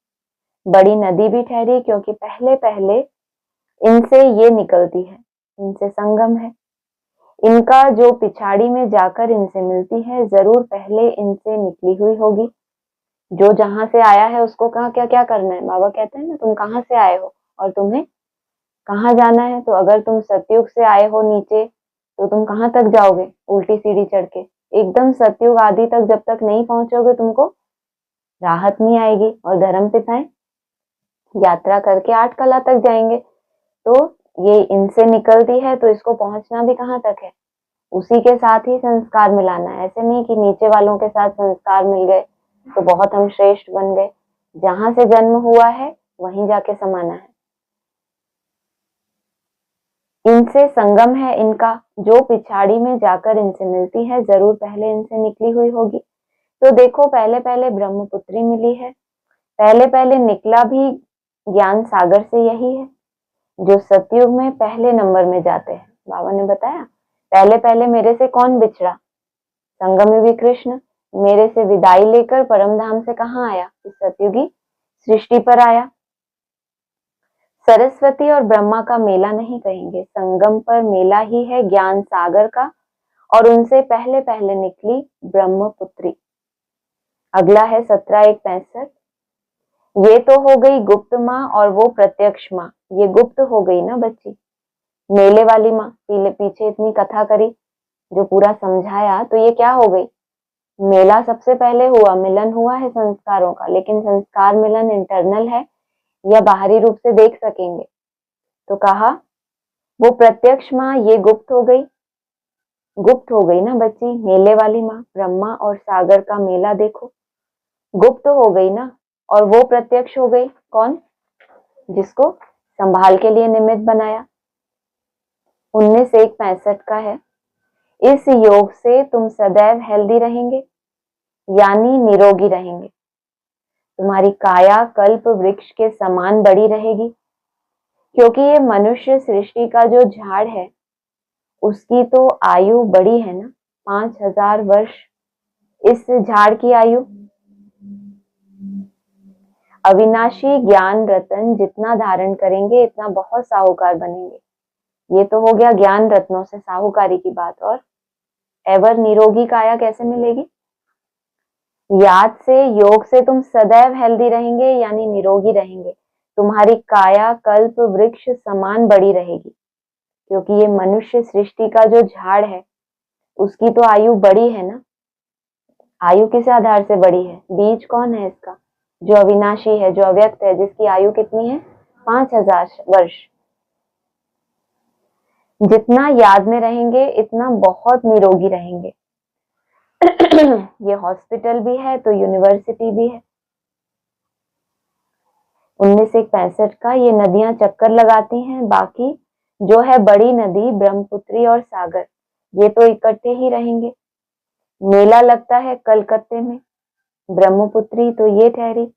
बड़ी नदी भी ठहरी, क्योंकि पहले पहले इनसे ये निकलती है, इनसे संगम है। इनका जो पिछाड़ी में जाकर इनसे मिलती है, जरूर पहले इनसे निकली हुई होगी। जो जहां से आया है उसको कहा क्या क्या करना है, बाबा कहते हैं ना, तुम कहाँ से आए हो और तुम्हें कहाँ जाना है। तो अगर तुम सतयुग से आए हो नीचे, तो तुम कहाँ तक जाओगे, उल्टी सीढ़ी चढ़ के। एकदम सतयुग आदि तक जब तक नहीं पहुंचोगे तुमको राहत नहीं आएगी। और धर्म पिताएं यात्रा करके 8 कला तक जाएंगे, तो ये इनसे निकलती है, तो इसको पहुंचना भी कहाँ तक है, उसी के साथ ही संस्कार मिलाना है। ऐसे नहीं कि नीचे वालों के साथ संस्कार मिल गए तो बहुत हम श्रेष्ठ बन गए। जहां से जन्म हुआ है वहीं जाके समाना है। इनसे संगम है इनका, जो पिछाड़ी में जाकर इनसे मिलती है, जरूर पहले इनसे निकली हुई होगी। तो देखो पहले पहले ब्रह्मपुत्री मिली है, पहले पहले निकला भी ज्ञान सागर से यही है, जो सतयुग में पहले नंबर में जाते हैं। बाबा ने बताया पहले पहले मेरे से कौन बिछड़ा, संगम युगी कृष्ण मेरे से विदाई लेकर परम धाम से कहाँ आया, इस सतयुगी सृष्टि पर आया। सरस्वती और ब्रह्मा का मेला नहीं कहेंगे, संगम पर मेला ही है ज्ञान सागर का, और उनसे पहले पहले निकली ब्रह्मपुत्री। अगला है 17:165। ये तो हो गई गुप्त माँ और वो प्रत्यक्ष माँ। ये गुप्त हो गई ना बच्ची, मेले वाली माँ, पीछे इतनी कथा करी जो पूरा समझाया, तो ये क्या हो गई, मेला सबसे पहले हुआ, मिलन हुआ है संस्कारों का, लेकिन संस्कार मिलन इंटरनल है या बाहरी रूप से देख सकेंगे। तो कहा वो प्रत्यक्ष माँ ये गुप्त हो गई, गुप्त हो गई ना बच्ची, मेले वाली माँ। ब्रह्मा और सागर का मेला देखो, गुप्त हो गई ना, और वो प्रत्यक्ष हो गई, कौन, जिसको संभाल के लिए निमित्त बनाया। 19:165 का है। इस योग से तुम सदैव हेल्दी रहेंगे, यानी निरोगी रहेंगे। तुम्हारी काया कल्प वृक्ष के समान बड़ी रहेगी, क्योंकि ये मनुष्य सृष्टि का जो झाड़ है उसकी तो आयु बड़ी है ना, 5000 वर्ष इस झाड़ की आयु। अविनाशी ज्ञान रत्न जितना धारण करेंगे इतना बहुत साहूकार बनेंगे। ये तो हो गया ज्ञान रत्नों से साहूकारी की बात। और एवर निरोगी काया कैसे मिलेगी? याद से, योग से तुम सदैव हेल्दी रहेंगे यानी निरोगी रहेंगे। तुम्हारी काया कल्प वृक्ष समान बड़ी रहेगी, क्योंकि ये मनुष्य सृष्टि का जो झाड़ है उसकी तो आयु बड़ी है ना। आयु किस आधार से बड़ी है? बीज कौन है इसका? जो अविनाशी है, जो अव्यक्त है, जिसकी आयु कितनी है? 5000 वर्ष। जितना याद में रहेंगे इतना बहुत निरोगी रहेंगे। ये हॉस्पिटल भी है तो यूनिवर्सिटी भी है। 1965 का ये नदियां चक्कर लगाती हैं। बाकी जो है बड़ी नदी ब्रह्मपुत्री और सागर, ये तो इकट्ठे ही रहेंगे। मेला लगता है कलकत्ते में, ब्रह्मपुत्री तो ये ठहरी,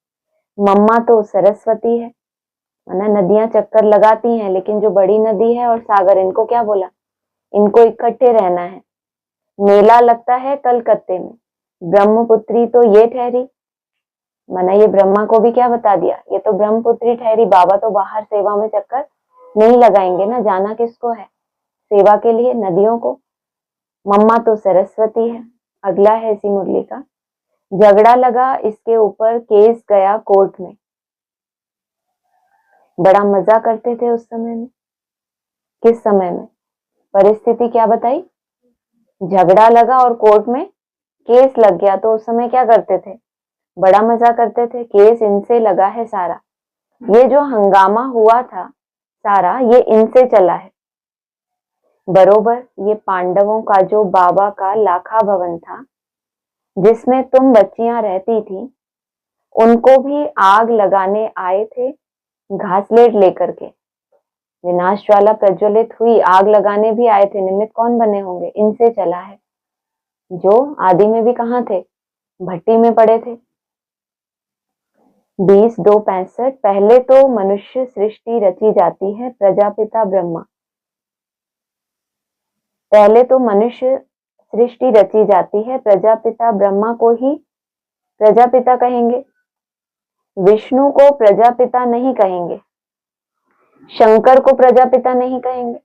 मम्मा तो सरस्वती है। ना नदियां चक्कर लगाती हैं, लेकिन जो बड़ी नदी है और सागर, इनको क्या बोला? इनको इकट्ठे रहना है। मेला लगता है कलकत्ते में, ब्रह्मपुत्री तो ये ठहरी। मना ये ब्रह्मा को भी क्या बता दिया? ये तो ब्रह्मपुत्री ठहरी। बाबा तो बाहर सेवा में चक्कर नहीं लगाएंगे ना, जाना किसको है सेवा के लिए? नदियों को। मम्मा तो सरस्वती है। अगला है इसी मुरली का, झगड़ा लगा इसके ऊपर, केस गया कोर्ट में। बड़ा मजा करते थे उस समय में। किस समय में? परिस्थिति क्या बताई? झगड़ा लगा और कोर्ट में केस लग गया, तो उस समय क्या करते थे? बड़ा मजा करते थे। केस इनसे लगा है सारा, ये जो हंगामा हुआ था सारा, ये इनसे चला है। बरोबर ये पांडवों का जो बाबा का लाखा भवन था, जिसमें तुम बच्चियां रहती थी, उनको भी आग लगाने आए थे घासलेट लेकर के। विनाश ज्वाला प्रज्वलित हुई, आग लगाने भी आए थे। निमित्त कौन बने होंगे? इनसे चला है। जो आदि में भी कहाँ थे? भट्टी में पड़े थे। 20-2-65। पहले तो मनुष्य सृष्टि रची जाती है प्रजापिता ब्रह्मा। पहले तो मनुष्य सृष्टि रची जाती है, प्रजापिता ब्रह्मा को ही प्रजापिता कहेंगे। विष्णु को प्रजापिता नहीं कहेंगे, शंकर को प्रजापिता नहीं कहेंगे।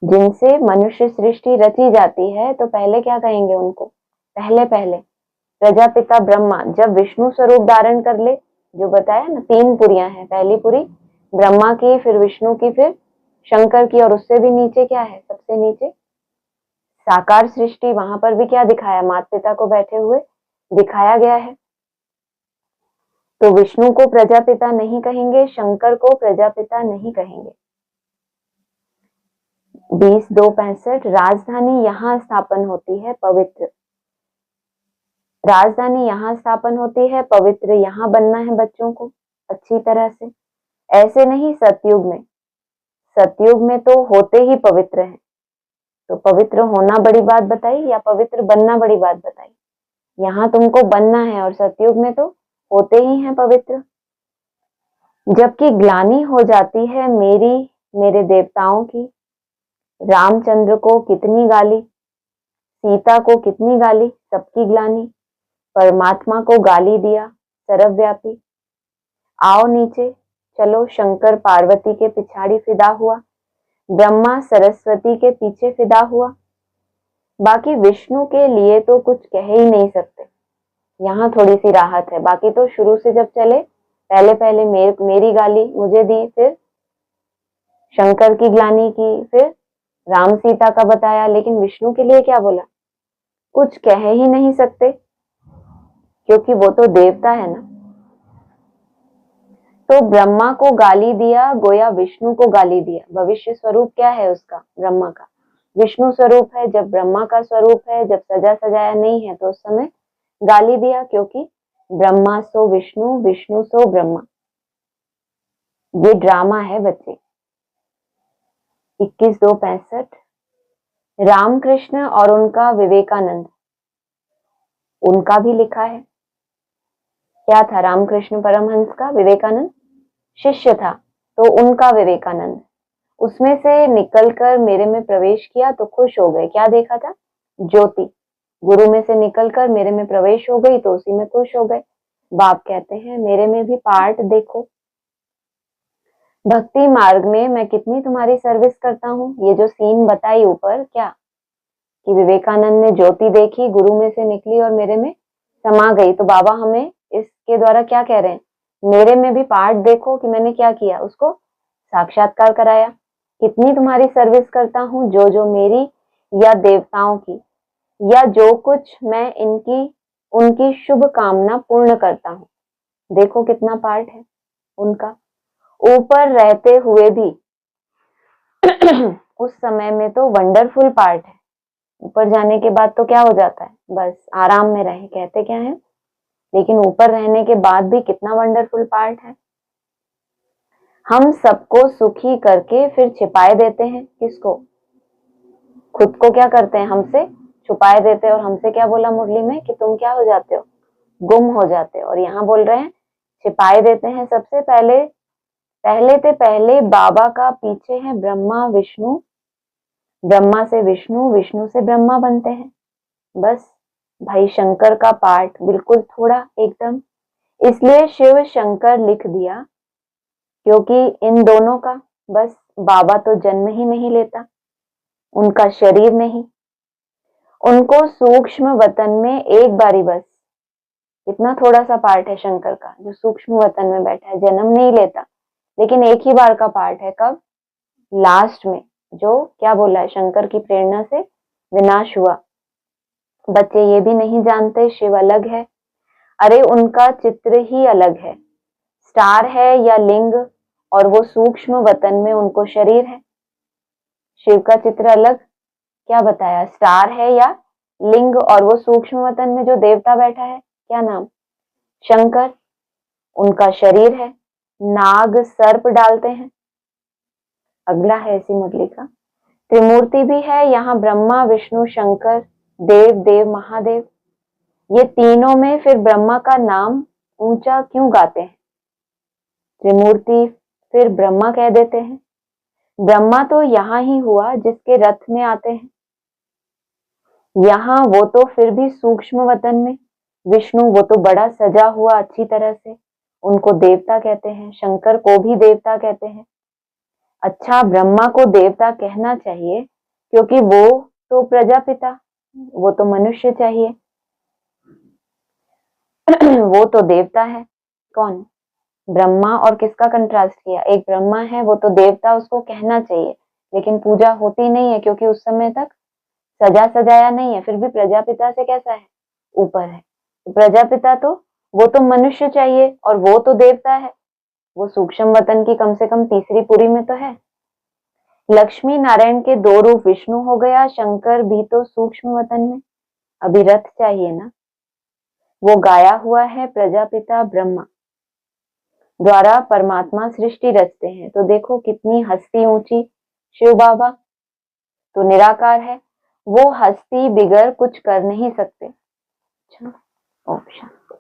जिनसे मनुष्य सृष्टि रची जाती है तो पहले क्या कहेंगे उनको? पहले प्रजापिता ब्रह्मा जब विष्णु स्वरूप धारण कर ले, जो बताया ना 3 पुरियां हैं, पहली पुरी ब्रह्मा की, फिर विष्णु की, फिर शंकर की, और उससे भी नीचे क्या है? सबसे नीचे साकार सृष्टि। वहां पर भी क्या दिखाया? माता पिता को बैठे हुए दिखाया गया है। तो विष्णु को प्रजापिता नहीं कहेंगे, शंकर को प्रजापिता नहीं कहेंगे। 20-2-65। राजधानी यहाँ स्थापन होती है पवित्र। राजधानी यहाँ स्थापन होती है पवित्र। यहाँ बनना है बच्चों को अच्छी तरह से। ऐसे नहीं सतयुग में, सतयुग में तो होते ही पवित्र हैं। तो पवित्र होना बड़ी बात बताई या पवित्र बनना बड़ी बात बताई? यहाँ तुमको बनना है, और सतयुग में तो होते ही हैं पवित्र। जबकि ग्लानि हो जाती है मेरी, मेरे देवताओं की। रामचंद्र को कितनी गाली, सीता को कितनी गाली, सबकी ग्लानि। परमात्मा को गाली दिया सर्वव्यापी। आओ नीचे चलो, शंकर पार्वती के पिछाड़ी फिदा हुआ, ब्रह्मा सरस्वती के पीछे फिदा हुआ। बाकी विष्णु के लिए तो कुछ कह ही नहीं सकते, यहाँ थोड़ी सी राहत है। बाकी तो शुरू से जब चले, पहले मेरी गाली मुझे दी, फिर शंकर की ग्लानि की, फिर राम सीता का बताया, लेकिन विष्णु के लिए क्या बोला? कुछ कह ही नहीं सकते, क्योंकि वो तो देवता है ना। तो ब्रह्मा को गाली दिया गोया विष्णु को गाली दिया। भविष्य स्वरूप क्या है उसका? ब्रह्मा का विष्णु स्वरूप है। जब ब्रह्मा का स्वरूप है, जब सजा सजाया नहीं है, तो उस समय गाली दिया, क्योंकि ब्रह्मा सो विष्णु, विष्णु सो ब्रह्मा। ये ड्रामा है बच्चे। 21-2-65। रामकृष्ण और उनका विवेकानंद, उनका भी लिखा है। क्या था रामकृष्ण परमहंस का? विवेकानंद शिष्य था, तो उनका विवेकानंद। उसमें से निकलकर मेरे में प्रवेश किया तो खुश हो गए। क्या देखा था? ज्योति। गुरु में से निकलकर मेरे में प्रवेश हो गई तो उसी में खुश हो गए। बाप कहते हैं मेरे में भी पार्ट देखो। भक्ति मार्ग में मैं कितनी तुम्हारी सर्विस करता हूँ। ये जो सीन बताई ऊपर, क्या कि विवेकानंद ने ज्योति देखी, गुरु में से निकली और मेरे में समा गई। तो बाबा हमें इसके द्वारा क्या कह रहे हैं, मेरे में भी पार्ट देखो कि मैंने क्या किया, उसको साक्षात्कार कराया। कितनी तुम्हारी सर्विस करता हूँ, जो जो मेरी या देवताओं की या जो कुछ मैं इनकी उनकी शुभ कामना पूर्ण करता हूँ। देखो कितना पार्ट है उनका। ऊपर रहते हुए भी उस समय में तो वंडरफुल पार्ट है, ऊपर जाने के बाद तो क्या हो जाता है, बस आराम में रहे, कहते क्या है। लेकिन ऊपर रहने के बाद भी कितना वंडरफुल पार्ट है। हम सबको सुखी करके फिर छिपाए देते हैं। किसको? खुद को क्या करते हैं, हमसे छुपाए देते हैं। और हमसे क्या बोला मुरली में कि तुम क्या हो जाते हो, गुम हो जाते हो। और यहाँ बोल रहे हैं छिपाए देते हैं। सबसे पहले पहले बाबा का पीछे है ब्रह्मा विष्णु, ब्रह्मा से विष्णु, विष्णु से ब्रह्मा बनते हैं। बस भाई शंकर का पार्ट बिल्कुल थोड़ा एकदम, इसलिए शिव शंकर लिख दिया, क्योंकि इन दोनों का बस बाबा तो जन्म ही नहीं लेता, उनका शरीर नहीं, उनको सूक्ष्म वतन में एक बारी बस, इतना थोड़ा सा पार्ट है शंकर का जो सूक्ष्म वतन में बैठा है, जन्म नहीं लेता, लेकिन एक ही बार का पार्ट है। कब? लास्ट में। जो क्या बोला है, शंकर की प्रेरणा से विनाश हुआ। बच्चे ये भी नहीं जानते शिव अलग है। अरे उनका चित्र ही अलग है, स्टार है या लिंग, और वो सूक्ष्म वतन में उनको शरीर है। शिव का चित्र अलग, क्या बताया, स्टार है या लिंग, और वो सूक्ष्म वतन में जो देवता बैठा है, क्या नाम, शंकर, उनका शरीर है। नाग सर्प डालते हैं। अगला है इसी मुरली का, त्रिमूर्ति भी है यहाँ, ब्रह्मा विष्णु शंकर, देव देव महादेव। ये तीनों में फिर ब्रह्मा का नाम ऊंचा क्यों गाते हैं, त्रिमूर्ति फिर ब्रह्मा कह देते हैं। ब्रह्मा तो यहाँ ही हुआ जिसके रथ में आते हैं, यहाँ वो तो फिर भी सूक्ष्म वतन में। विष्णु वो तो बड़ा सजा हुआ अच्छी तरह से, उनको देवता कहते हैं। शंकर को भी देवता कहते हैं। अच्छा, ब्रह्मा को देवता कहना चाहिए क्योंकि वो तो प्रजापिता, वो तो मनुष्य चाहिए वो तो देवता है। कौन? ब्रह्मा। और किसका कंट्रास्ट किया, एक ब्रह्मा है वो तो देवता, उसको कहना चाहिए, लेकिन पूजा होती नहीं है क्योंकि उस समय तक सजा सजाया नहीं है। फिर भी प्रजापिता से कैसा है, ऊपर है। तो प्रजापिता तो वो तो मनुष्य चाहिए, और वो तो देवता है, वो सूक्ष्म वतन की कम से कम तीसरी पुरी में तो है। लक्ष्मी नारायण के दो रूप विष्णु हो गया, शंकर भी तो सूक्ष्म वतन में। अभी रथ चाहिए ना, वो गाया हुआ है प्रजापिता ब्रह्मा द्वारा परमात्मा सृष्टि रचते हैं। तो देखो कितनी हस्ती ऊंची, शिव बाबा तो निराकार है, वो हस्ती बिगर कुछ कर नहीं सकते। अच्छा, ओम शांति।